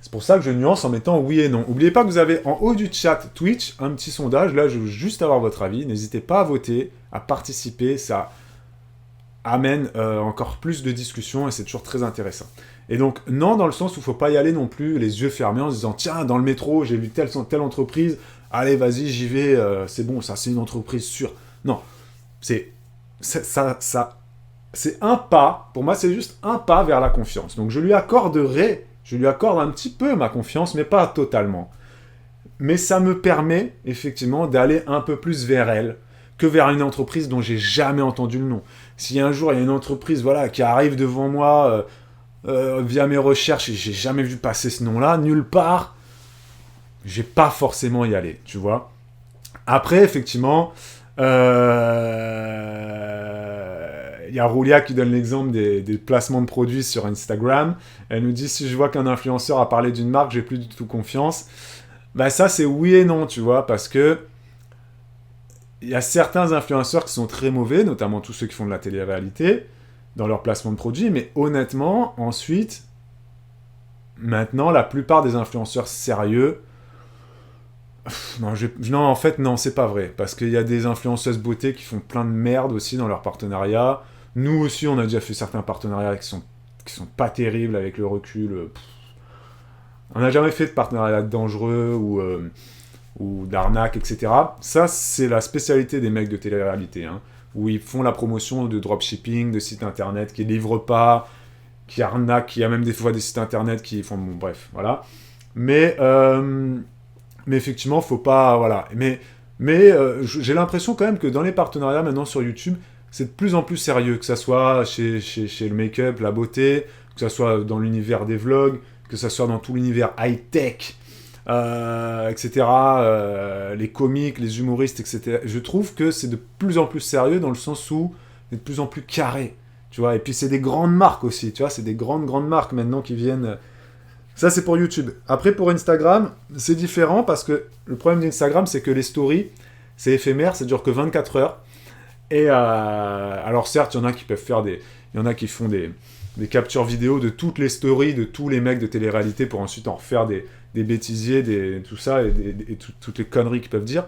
C'est pour ça que je nuance en mettant oui et non. N'oubliez pas que vous avez en haut du chat Twitch un petit sondage. Là, je veux juste avoir votre avis. N'hésitez pas à voter, à participer. Ça amène encore plus de discussions et c'est toujours très intéressant. Et donc, non, dans le sens où il ne faut pas y aller non plus les yeux fermés en se disant « Tiens, dans le métro, j'ai vu telle entreprise. Allez, vas-y, j'y vais. C'est bon, ça, c'est une entreprise sûre. » Non, c'est un pas. Pour moi, c'est juste un pas vers la confiance. Donc, je lui accorde un petit peu ma confiance, mais pas totalement. Mais ça me permet, effectivement, d'aller un peu plus vers elle que vers une entreprise dont j'ai jamais entendu le nom. Si un jour, il y a une entreprise qui arrive devant moi via mes recherches et j'ai jamais vu passer ce nom-là, nulle part, je vais pas forcément y aller, tu vois. Après, effectivement, il y a Roulia qui donne l'exemple des placements de produits sur Instagram. Elle nous dit, si je vois qu'un influenceur a parlé d'une marque, j'ai plus du tout confiance. Bah ça, c'est oui et non, tu vois, parce que il y a certains influenceurs qui sont très mauvais, notamment tous ceux qui font de la télé-réalité, dans leur placement de produits, mais honnêtement, ensuite, maintenant, la plupart des influenceurs sérieux... Non, en fait, non, c'est pas vrai. Parce qu'il y a des influenceuses beauté qui font plein de merde aussi dans leurs partenariats. Nous aussi, on a déjà fait certains partenariats qui sont pas terribles avec le recul. On n'a jamais fait de partenariat dangereux ou d'arnaque, etc. Ça, c'est la spécialité des mecs de télé-réalité, hein, où ils font la promotion de dropshipping, de sites internet qui livrent pas, qui arnaquent, il y a même des fois des sites internet qui font... Bon, bref, voilà. Mais effectivement, faut pas... Voilà. Mais j'ai l'impression quand même que dans les partenariats, maintenant, sur YouTube, c'est de plus en plus sérieux, que ça soit chez le make-up, la beauté, que ça soit dans l'univers des vlogs, que ça soit dans tout l'univers high-tech, etc., les comiques, les humoristes, etc. Je trouve que c'est de plus en plus sérieux dans le sens où c'est de plus en plus carré, tu vois. Et puis c'est des grandes marques aussi, tu vois, c'est des grandes marques maintenant qui viennent... Ça, c'est pour YouTube. Après, pour Instagram, c'est différent parce que le problème d'Instagram, c'est que les stories, c'est éphémère, ça dure que 24 heures. Et alors certes, il y en a qui peuvent faire il y en a qui font des captures vidéo de toutes les stories de tous les mecs de télé-réalité pour ensuite en refaire des bêtisiers, tout ça, et toutes les conneries qu'ils peuvent dire.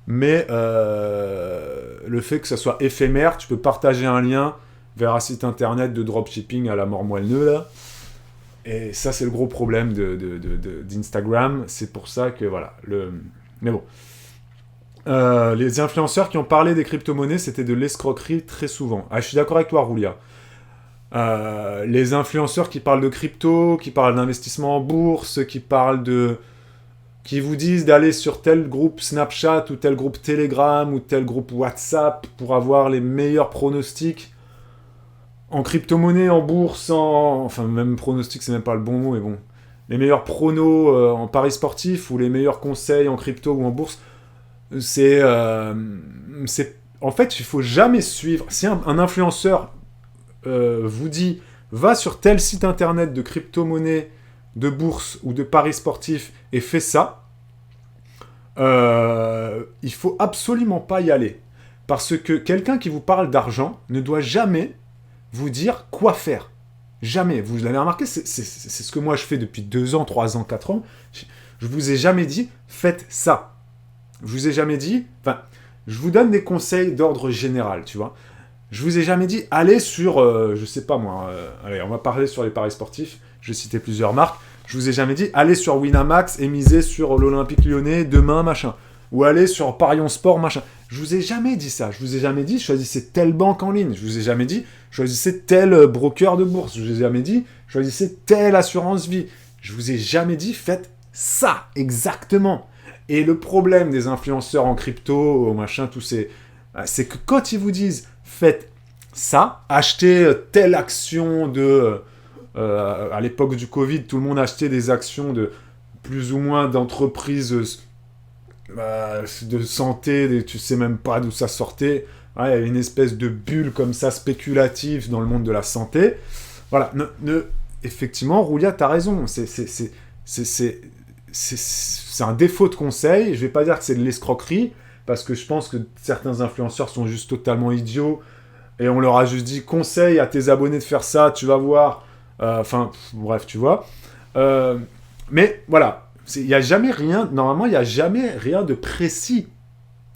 Mais le fait que ça soit éphémère, tu peux partager un lien vers un site internet de dropshipping à la mort moelleux, là. Et ça, c'est le gros problème d'Instagram. C'est pour ça que, voilà. Mais bon. Les influenceurs qui ont parlé des crypto-monnaies, c'était de l'escroquerie très souvent. Ah, je suis d'accord avec toi, Roulia. Les influenceurs qui parlent de crypto, qui parlent d'investissement en bourse, qui parlent qui vous disent d'aller sur tel groupe Snapchat ou tel groupe Telegram ou tel groupe WhatsApp pour avoir les meilleurs pronostics en crypto-monnaie, en bourse, enfin même pronostic, c'est même pas le bon mot, mais bon, les meilleurs pronos en paris sportifs ou les meilleurs conseils en crypto ou en bourse, c'est en fait, il faut jamais suivre. Si un influenceur vous dit va sur tel site internet de crypto-monnaie, de bourse ou de paris sportifs et fais ça, il faut absolument pas y aller. Parce que quelqu'un qui vous parle d'argent ne doit jamais vous dire quoi faire. Jamais. Vous l'avez remarqué, c'est ce que moi je fais depuis 2 ans, 3 ans, 4 ans. Je vous ai jamais dit faites ça. Je vous ai jamais dit... Enfin, je vous donne des conseils d'ordre général, tu vois. Je vous ai jamais dit allez sur... je sais pas moi... allez, on va parler sur les paris sportifs. Je vais citer plusieurs marques. Je vous ai jamais dit allez sur Winamax et misez sur l'Olympique Lyonnais demain, machin. Ou allez sur Parion Sport, machin. Je vous ai jamais dit ça. Je vous ai jamais dit choisissez telle banque en ligne. Je vous ai jamais dit choisissez tel broker de bourse. Je vous ai jamais dit choisissez telle assurance vie. Je vous ai jamais dit faites ça exactement. Et le problème des influenceurs en crypto, machin, tous ces... c'est que quand ils vous disent faites ça, achetez telle action de... à l'époque du Covid, tout le monde achetait des actions de plus ou moins d'entreprises de santé, tu sais même pas d'où ça sortait. Il y avait une espèce de bulle comme ça spéculative dans le monde de la santé. Voilà, effectivement, Roulia, t'as raison. C'est un défaut de conseil. Je vais pas dire que c'est de l'escroquerie, parce que je pense que certains influenceurs sont juste totalement idiots, et on leur a juste dit conseille à tes abonnés de faire ça, tu vas voir. Bref, tu vois. Mais voilà, il n'y a jamais rien, normalement, il n'y a jamais rien de précis.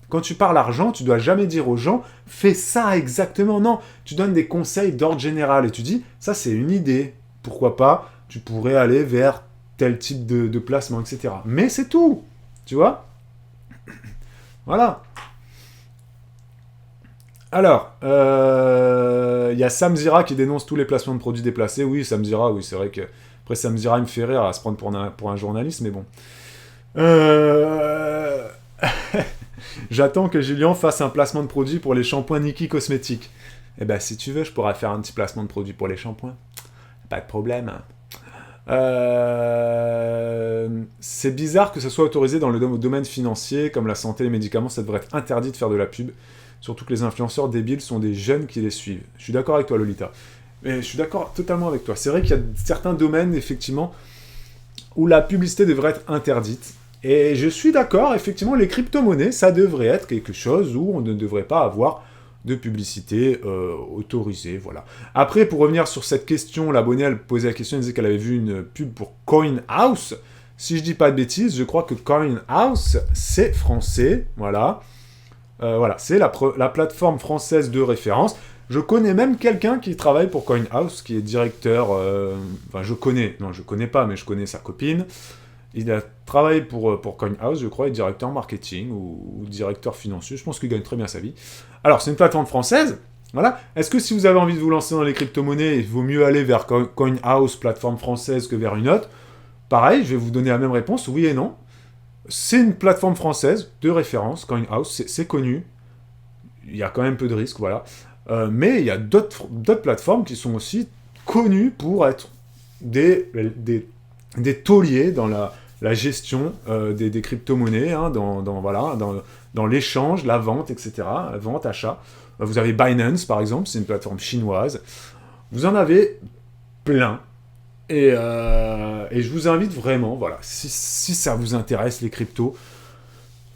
Quand tu parles argent, tu dois jamais dire aux gens fais ça exactement. Non, tu donnes des conseils d'ordre général et tu dis ça, c'est une idée. Pourquoi pas, tu pourrais aller vers tel type de placement, etc. Mais c'est tout, tu vois. Voilà. Alors, il y a Sam Zira qui dénonce tous les placements de produits déplacés. Oui, Sam Zira, oui, c'est vrai que... Après, Sam Zira, il me fait rire à se prendre pour un journaliste, mais bon. J'attends que Julien fasse un placement de produit pour les shampoings Nikki Cosmétiques. Eh ben, si tu veux, je pourrais faire un petit placement de produit pour les shampoings. Pas de problème. C'est bizarre que ce soit autorisé dans le domaine financier, comme la santé et les médicaments, ça devrait être interdit de faire de la pub. Surtout que les influenceurs débiles sont des jeunes qui les suivent. Je suis d'accord avec toi, Lolita. Mais je suis d'accord totalement avec toi. C'est vrai qu'il y a certains domaines, effectivement, où la publicité devrait être interdite. Et je suis d'accord, effectivement, les crypto-monnaies, ça devrait être quelque chose où on ne devrait pas avoir de publicité autorisée, voilà. Après, pour revenir sur cette question, l'abonnée, elle posait la question, elle disait qu'elle avait vu une pub pour CoinHouse. Si je dis pas de bêtises, je crois que CoinHouse, c'est français, voilà. Voilà, c'est la plateforme française de référence. Je connais même quelqu'un qui travaille pour CoinHouse, qui est directeur... je connais pas, mais je connais sa copine. Il a travaillé pour CoinHouse, je crois, et directeur marketing ou directeur financier. Je pense qu'il gagne très bien sa vie. Alors, c'est une plateforme française. Voilà. Est-ce que si vous avez envie de vous lancer dans les crypto-monnaies, il vaut mieux aller vers CoinHouse, plateforme française, que vers une autre? Pareil, je vais vous donner la même réponse, oui et non. C'est une plateforme française de référence, CoinHouse, c'est connu. Il y a quand même peu de risques, voilà. Mais il y a d'autres plateformes qui sont aussi connues pour être des tauliers dans la gestion des crypto-monnaies, hein, dans l'échange, la vente, etc. La vente, achat. Vous avez Binance, par exemple, c'est une plateforme chinoise. Vous en avez plein. Et je vous invite vraiment, voilà, si ça vous intéresse, les cryptos,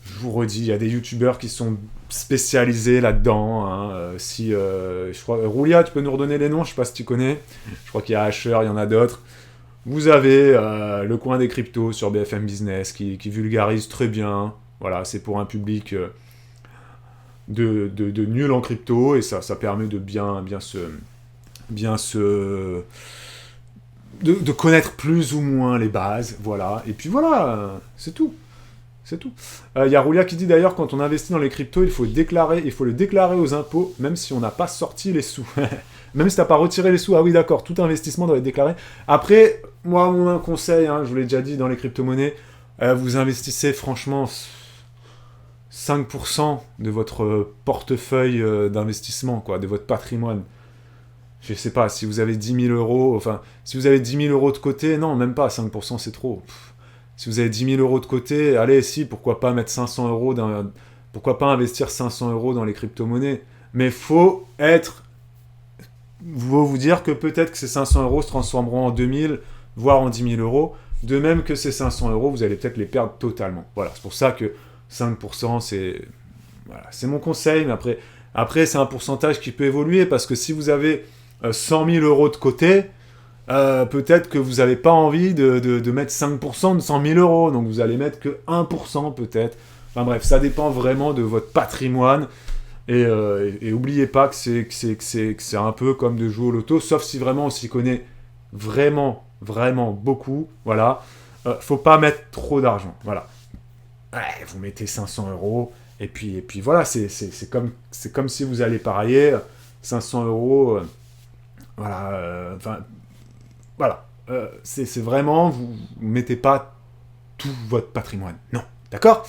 je vous redis, il y a des youtubeurs qui sont spécialisés là-dedans. Hein, je crois, Roulia, tu peux nous redonner les noms, je sais pas si tu connais. Je crois qu'il y a Asher, il y en a d'autres. Vous avez le coin des cryptos sur BFM Business qui vulgarise très bien. Voilà, c'est pour un public de nul en crypto et ça permet de de connaître plus ou moins les bases, voilà. Et puis voilà, c'est tout. C'est tout. Il y a Roulia qui dit d'ailleurs, quand on investit dans les cryptos, il faut le déclarer aux impôts, même si on n'a pas sorti les sous. Même si tu n'as pas retiré les sous. Ah oui, d'accord, tout investissement doit être déclaré. Après, moi, mon conseil, hein, je vous l'ai déjà dit dans les crypto-monnaies, Vous investissez franchement 5% de votre portefeuille d'investissement, quoi, de votre patrimoine. Je sais pas, si vous avez 10 000 euros, enfin, si vous avez 10 000 euros de côté, non, même pas, 5% c'est trop. Si vous avez 10 000 euros de côté, allez, si, pourquoi pas mettre 500 euros pourquoi pas investir 500 euros dans les crypto-monnaies. Mais faut vous dire que peut-être que ces 500 euros se transformeront en 2000, voire en 10 000 euros. De même que ces 500 euros, vous allez peut-être les perdre totalement. Voilà, c'est pour ça que 5%, c'est mon conseil, mais après c'est un pourcentage qui peut évoluer, parce que si vous avez 100 000 euros de côté, peut-être que vous n'avez pas envie de mettre 5% de 100 000 euros, donc vous allez mettre que 1% peut-être. Enfin bref, ça dépend vraiment de votre patrimoine, et n'oubliez pas que c'est un peu comme de jouer au loto, sauf si vraiment on s'y connaît vraiment, vraiment beaucoup, voilà. Faut pas mettre trop d'argent, voilà. Ouais, vous mettez 500 euros, et puis voilà, c'est comme si vous allez parier 500 euros, voilà, enfin, voilà, c'est vraiment, vous mettez pas tout votre patrimoine, non, d'accord.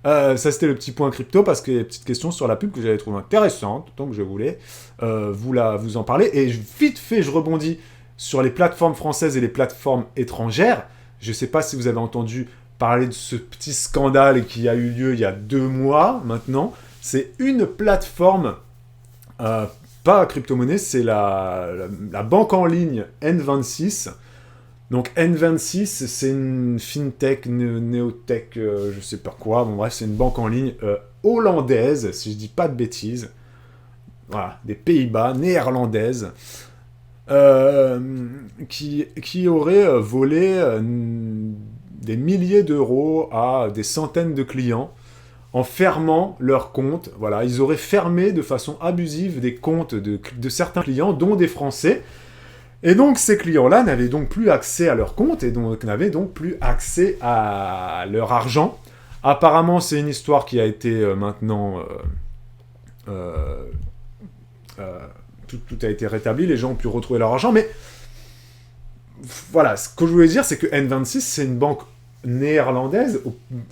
Ça c'était le petit point crypto, parce qu'il y a une petite question sur la pub que j'avais trouvée intéressante, donc je voulais vous en parler, et vite fait je rebondis sur les plateformes françaises et les plateformes étrangères. Je sais pas si vous avez entendu parler de ce petit scandale qui a eu lieu il y a 2 mois maintenant. C'est une plateforme, pas crypto-monnaie, c'est la banque en ligne N26. Donc N26, c'est une fintech, néotech, je sais pas quoi. Bon bref, c'est une banque en ligne hollandaise, si je dis pas de bêtises. Voilà, des Pays-Bas, néerlandaise, qui aurait volé des milliers d'euros à des centaines de clients en fermant leurs comptes. Voilà, ils auraient fermé de façon abusive des comptes de certains clients, dont des Français. Et donc ces clients-là n'avaient donc plus accès à leur compte, et donc n'avaient donc plus accès à leur argent. Apparemment, c'est une histoire qui a été maintenant... tout a été rétabli, les gens ont pu retrouver leur argent, mais voilà, ce que je voulais dire, c'est que N26, c'est une banque néerlandaise,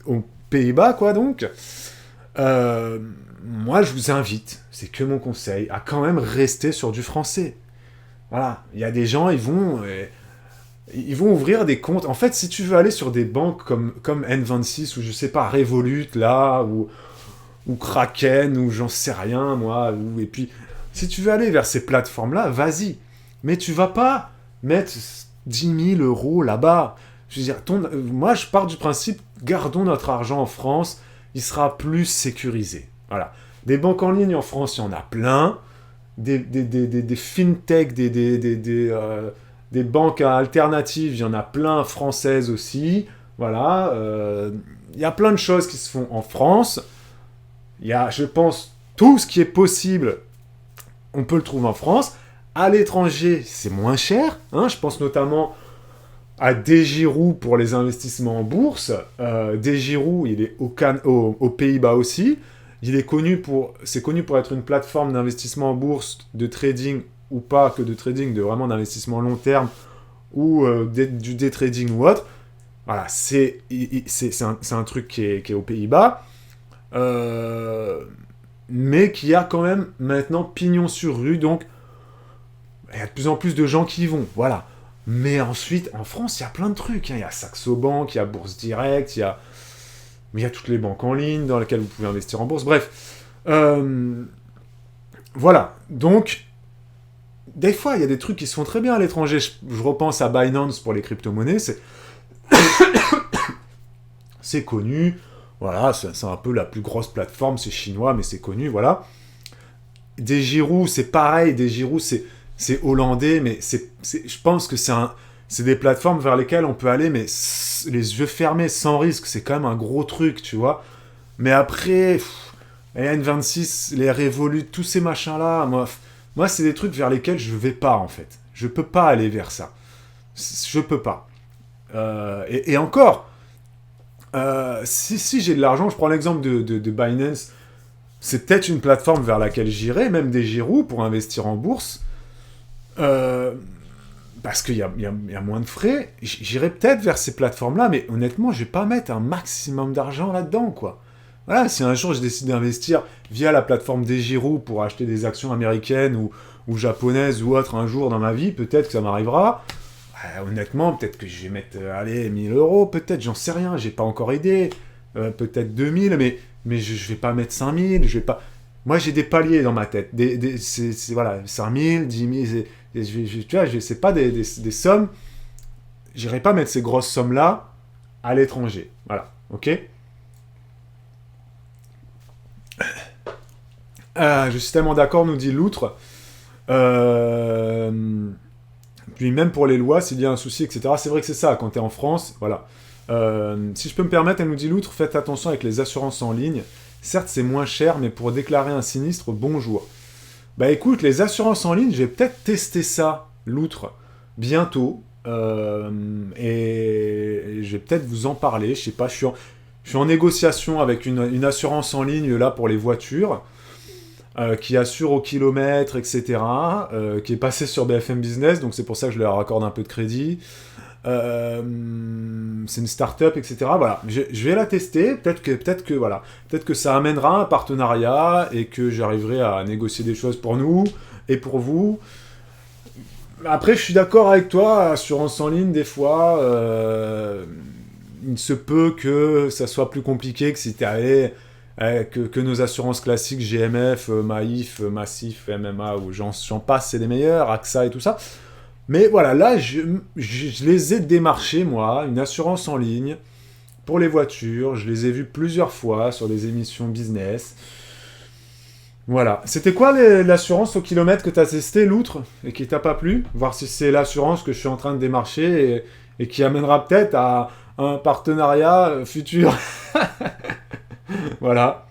aux Pays-Bas, quoi, donc. Moi, je vous invite, c'est que mon conseil, à quand même rester sur du français. Voilà, il y a des gens, ils vont ouvrir des comptes. En fait, si tu veux aller sur des banques comme N26, ou je sais pas, Revolut, là, ou Kraken, ou j'en sais rien, moi, et puis, si tu veux aller vers ces plateformes-là, vas-y. Mais tu vas pas mettre 10 000 euros là-bas. Je veux dire, moi, je pars du principe, gardons notre argent en France, il sera plus sécurisé. Voilà. Des banques en ligne en France, il y en a plein. Des fintech, des banques alternatives, il y en a plein françaises aussi. Voilà. Il y a plein de choses qui se font en France. Il y a, je pense, tout ce qui est possible, on peut le trouver en France. À l'étranger, c'est moins cher. Hein, je pense notamment à Degirou pour les investissements en bourse. Degirou, il est aux Pays-Bas aussi. C'est connu pour être une plateforme d'investissement en bourse, de trading, ou pas que de trading, de vraiment d'investissement long terme, ou du day trading ou autre. Voilà, c'est un truc qui est aux Pays-Bas, mais qui a quand même maintenant pignon sur rue, donc il y a de plus en plus de gens qui y vont, voilà. Mais ensuite, en France, il y a plein de trucs, hein. Il y a Saxo Bank, il y a Bourse Direct, il y a toutes les banques en ligne dans lesquelles vous pouvez investir en bourse. Bref, voilà. Donc, des fois, il y a des trucs qui se font très bien à l'étranger. Je repense à Binance pour les crypto-monnaies. C'est connu. Voilà, c'est un peu la plus grosse plateforme. C'est chinois, mais c'est connu, voilà. Degirou, c'est pareil. Degirou, c'est hollandais, mais je pense que c'est des plateformes vers lesquelles on peut aller, mais les yeux fermés, sans risque. C'est quand même un gros truc, tu vois. Mais après, les N26, les Revolut, tous ces machins-là, moi, c'est des trucs vers lesquels je vais pas, en fait. Je peux pas aller vers ça. Je peux pas. Et encore, si j'ai de l'argent, je prends l'exemple de Binance, c'est peut-être une plateforme vers laquelle j'irai, même Degirou, pour investir en bourse. parce qu'il y a moins de frais, j'irai peut-être vers ces plateformes-là, mais honnêtement, je vais pas mettre un maximum d'argent là-dedans, quoi. Voilà, si un jour je décide d'investir via la plateforme Dailyroot pour acheter des actions américaines ou japonaises ou autres un jour dans ma vie, peut-être que ça m'arrivera. Honnêtement, peut-être que je vais mettre, allez, 1000 euros, peut-être, j'en sais rien, j'ai pas encore idée. Peut-être 2000, mais je vais pas mettre 5000, je vais pas... Moi, j'ai des paliers dans ma tête. Voilà, 5000, 10 000, tu vois, c'est pas des sommes. J'irai pas mettre ces grosses sommes-là à l'étranger. Voilà, ok. Je suis tellement d'accord, nous dit Loutre. Puis même pour les lois, s'il y a un souci, etc. C'est vrai que c'est ça, quand tu es en France, voilà. Si je peux me permettre, elle nous dit Loutre, faites attention avec les assurances en ligne. Certes, c'est moins cher, mais pour déclarer un sinistre, bonjour. Bah écoute, les assurances en ligne, je vais peut-être tester ça, Loutre, bientôt. Et je vais peut-être vous en parler. Je sais pas, je suis en négociation avec une assurance en ligne là pour les voitures. Qui assure au kilomètre, etc., qui est passé sur BFM Business, donc c'est pour ça que je leur accorde un peu de crédit. C'est une start-up, etc. Voilà, je vais la tester, peut-être que ça amènera un partenariat et que j'arriverai à négocier des choses pour nous et pour vous. Après, je suis d'accord avec toi, assurance en ligne, des fois, il se peut que ça soit plus compliqué que si tu allé... que nos assurances classiques, GMF, Maïf, Massif, MMA, ou j'en passe, c'est les meilleurs, AXA et tout ça. Mais voilà, là, je les ai démarchés, moi, une assurance en ligne pour les voitures. Je les ai vus plusieurs fois sur des émissions business. Voilà. C'était quoi l'assurance au kilomètre que tu as testé, Loutre, et qui t'a pas plu? Voir si c'est l'assurance que je suis en train de démarcher et qui amènera peut-être à un partenariat futur. Voilà.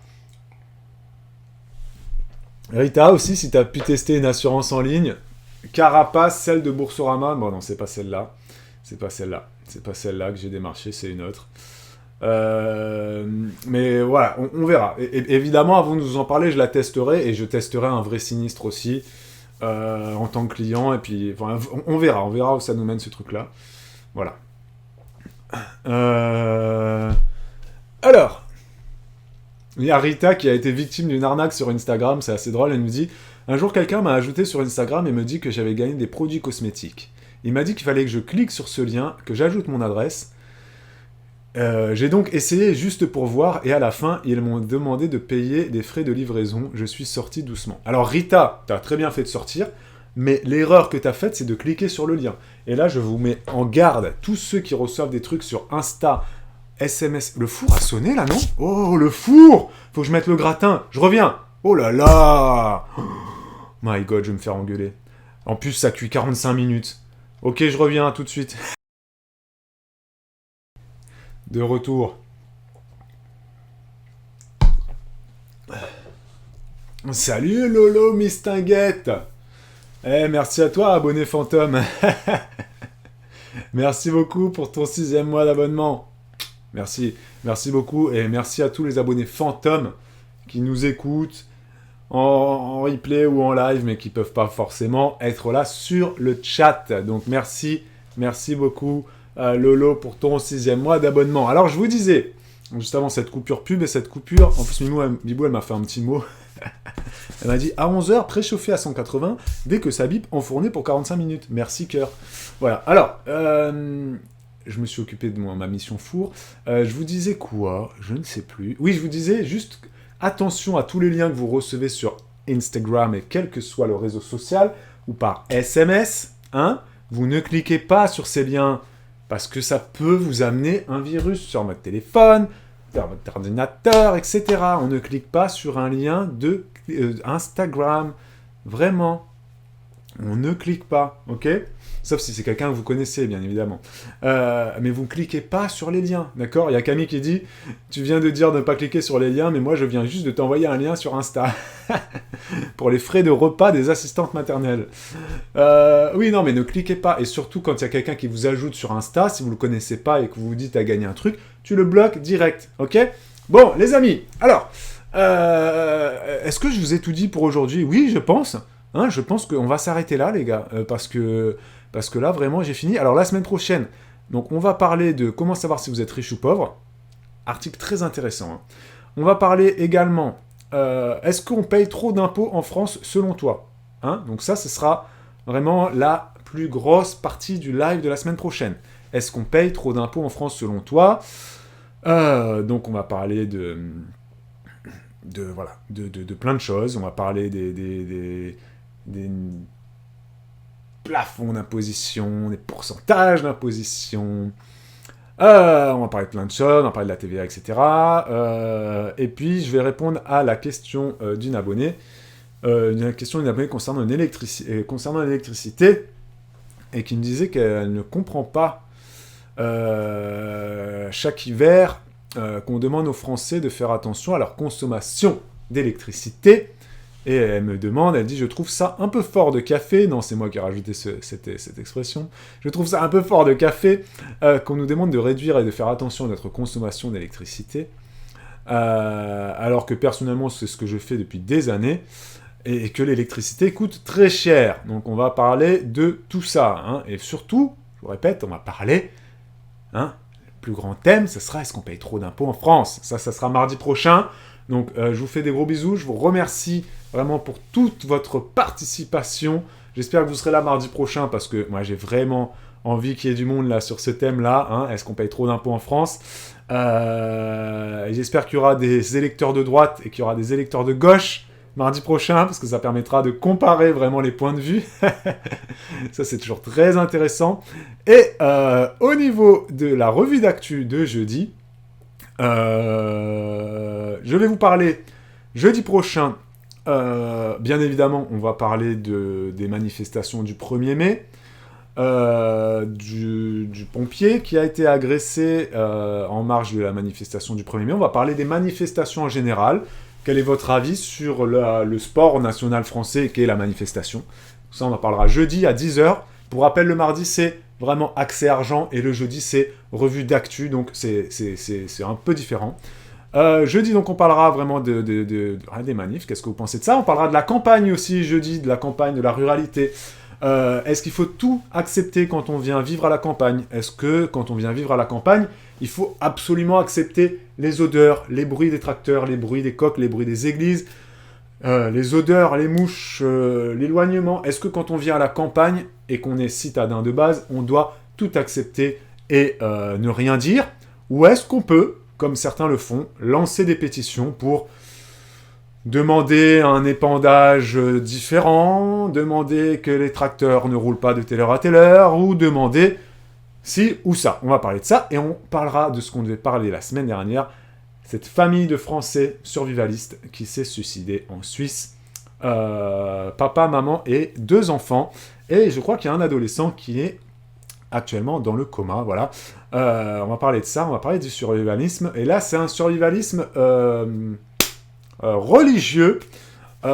Rita aussi, si tu as pu tester une assurance en ligne. Carapace, celle de Boursorama. Bon, non, c'est pas celle-là. C'est pas celle-là. C'est pas celle-là que j'ai démarché, c'est une autre. Mais voilà, on verra. Évidemment, avant de vous en parler, je la testerai et je testerai un vrai sinistre aussi en tant que client. Et puis, enfin, on verra où ça nous mène ce truc-là. Voilà. Alors. Il y a Rita qui a été victime d'une arnaque sur Instagram, c'est assez drôle, elle nous dit « Un jour, quelqu'un m'a ajouté sur Instagram et me dit que j'avais gagné des produits cosmétiques. Il m'a dit qu'il fallait que je clique sur ce lien, que j'ajoute mon adresse. J'ai donc essayé juste pour voir et à la fin, ils m'ont demandé de payer des frais de livraison. Je suis sorti doucement. » Alors Rita, t'as très bien fait de sortir, mais l'erreur que t'as faite, c'est de cliquer sur le lien. Et là, je vous mets en garde tous ceux qui reçoivent des trucs sur Insta, SMS. Le four a sonné là, non? Oh, le four! Faut que je mette le gratin. Je reviens. Oh là là! Oh my god, je vais me faire engueuler. En plus, ça cuit 45 minutes. Ok, je reviens tout de suite. De retour. Salut Lolo Mistinguette. Merci à toi, abonné fantôme. Merci beaucoup pour ton 6e mois d'abonnement. Merci beaucoup et merci à tous les abonnés fantômes qui nous écoutent en replay ou en live mais qui peuvent pas forcément être là sur le chat. Donc merci beaucoup Lolo pour ton 6e mois d'abonnement. Alors je vous disais, juste avant cette coupure pub et cette coupure, en plus Bibou elle m'a fait un petit mot. Elle m'a dit à 11h préchauffé à 180 dès que ça bip enfourné pour 45 minutes. Merci cœur. Voilà. Alors je me suis occupé de ma mission four. Je vous disais quoi? Je ne sais plus. Oui, je vous disais juste attention à tous les liens que vous recevez sur Instagram et quel que soit le réseau social ou par SMS. Hein, vous ne cliquez pas sur ces liens parce que ça peut vous amener un virus sur votre téléphone, sur votre ordinateur, etc. On ne clique pas sur un lien de Instagram. Vraiment. On ne clique pas, ok? Sauf si c'est quelqu'un que vous connaissez, bien évidemment. Mais vous ne cliquez pas sur les liens, d'accord? Il y a Camille qui dit « Tu viens de dire de ne pas cliquer sur les liens, mais moi je viens juste de t'envoyer un lien sur Insta. » Pour les frais de repas des assistantes maternelles. Oui, non, mais ne cliquez pas. Et surtout, quand il y a quelqu'un qui vous ajoute sur Insta, si vous ne le connaissez pas et que vous vous dites à gagner un truc, tu le bloques direct, ok? Bon, les amis, alors... est-ce que je vous ai tout dit pour aujourd'hui? Oui, je pense. Hein, je pense qu'on va s'arrêter là, les gars, parce que là, vraiment, j'ai fini. Alors, la semaine prochaine, donc, on va parler de comment savoir si vous êtes riche ou pauvre. Article très intéressant. Hein. On va parler également, est-ce qu'on paye trop d'impôts en France, selon toi? Hein, donc ça, ce sera vraiment la plus grosse partie du live de la semaine prochaine. Est-ce qu'on paye trop d'impôts en France, selon toi? Donc, on va parler de plein de choses. On va parler des plafonds d'imposition, des pourcentages d'imposition. On va parler de plein de choses, on va parler de la TVA, etc. Et puis, je vais répondre à la question d'une abonnée. Concernant l'électricité, et qui me disait qu'elle ne comprend pas chaque hiver qu'on demande aux Français de faire attention à leur consommation d'électricité. Et elle me demande, elle dit, je trouve ça un peu fort de café. Non, c'est moi qui ai rajouté cette expression. Je trouve ça un peu fort de café qu'on nous demande de réduire et de faire attention à notre consommation d'électricité. Alors que personnellement, c'est ce que je fais depuis des années. Et que l'électricité coûte très cher. Donc on va parler de tout ça. Hein. Et surtout, je vous répète, on va parler... Hein, le plus grand thème, ce sera est-ce qu'on paye trop d'impôts en France? Ça sera mardi prochain. Donc, je vous fais des gros bisous. Je vous remercie vraiment pour toute votre participation. J'espère que vous serez là mardi prochain parce que moi, j'ai vraiment envie qu'il y ait du monde là sur ce thème-là. Hein. Est-ce qu'on paye trop d'impôts en France? J'espère qu'il y aura des électeurs de droite et qu'il y aura des électeurs de gauche mardi prochain parce que ça permettra de comparer vraiment les points de vue. Ça, c'est toujours très intéressant. Et au niveau de la revue d'actu de jeudi, je vais vous parler jeudi prochain. Bien évidemment, on va parler des manifestations du 1er mai, du pompier qui a été agressé en marge de la manifestation du 1er mai. On va parler des manifestations en général. Quel est votre avis sur le sport national français qui est la manifestation? Ça, on en parlera jeudi à 10h. Pour rappel, le mardi, c'est vraiment accès argent et le jeudi, c'est revue d'actu, donc c'est un peu différent. Jeudi, donc, on parlera vraiment des manifs. Qu'est-ce que vous pensez de ça? On parlera de la campagne aussi, jeudi, de la campagne, de la ruralité. Est-ce qu'il faut tout accepter quand on vient vivre à la campagne? Est-ce que, quand on vient vivre à la campagne, il faut absolument accepter les odeurs, les bruits des tracteurs, les bruits des coqs, les bruits des églises, les odeurs, les mouches, l'éloignement? Est-ce que quand on vient à la campagne et qu'on est citadin de base, on doit tout accepter et ne rien dire? Ou est-ce qu'on peut, comme certains le font, lancer des pétitions pour demander un épandage différent, demander que les tracteurs ne roulent pas de telle heure à telle heure, ou demander ci ou ça? On va parler de ça, et on parlera de ce qu'on devait parler la semaine dernière, cette famille de Français survivalistes qui s'est suicidée en Suisse. Papa, maman et 2 enfants. Et je crois qu'il y a un adolescent qui est actuellement dans le coma, voilà. On va parler de ça, on va parler du survivalisme. Et là, c'est un survivalisme religieux.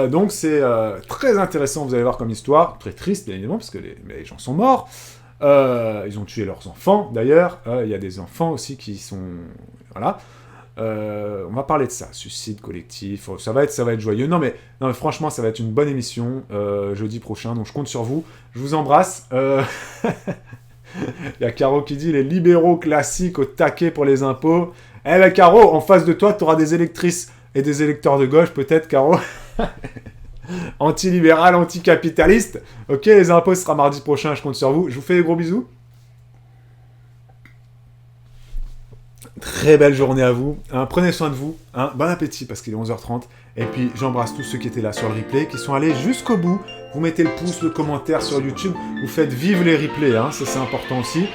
Donc c'est très intéressant, vous allez voir comme histoire. Très triste, bien évidemment, parce que les gens sont morts. Ils ont tué leurs enfants, d'ailleurs. Il y a des enfants aussi qui sont... Voilà. On va parler de ça, suicide collectif, ça va être joyeux. Non mais franchement, ça va être une bonne émission jeudi prochain, donc je compte sur vous. Je vous embrasse. Il y a Caro qui dit les libéraux classiques au taquet pour les impôts. Eh ben Caro, en face de toi, tu auras des électrices et des électeurs de gauche, peut-être, Caro. Anti-libéral, anti-capitaliste. Ok, les impôts, ce sera mardi prochain, je compte sur vous. Je vous fais des gros bisous. Très belle journée à vous. Hein, prenez soin de vous. Hein, bon appétit parce qu'il est 11h30. Et puis, j'embrasse tous ceux qui étaient là sur le replay, qui sont allés jusqu'au bout. Vous mettez le pouce, le commentaire sur YouTube. Vous faites vivre les replays. Hein, ça, c'est important aussi.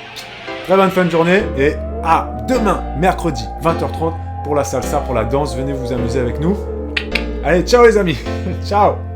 Très bonne fin de journée. Et à demain, mercredi, 20h30, pour la salsa, pour la danse. Venez vous amuser avec nous. Allez, ciao les amis. Ciao.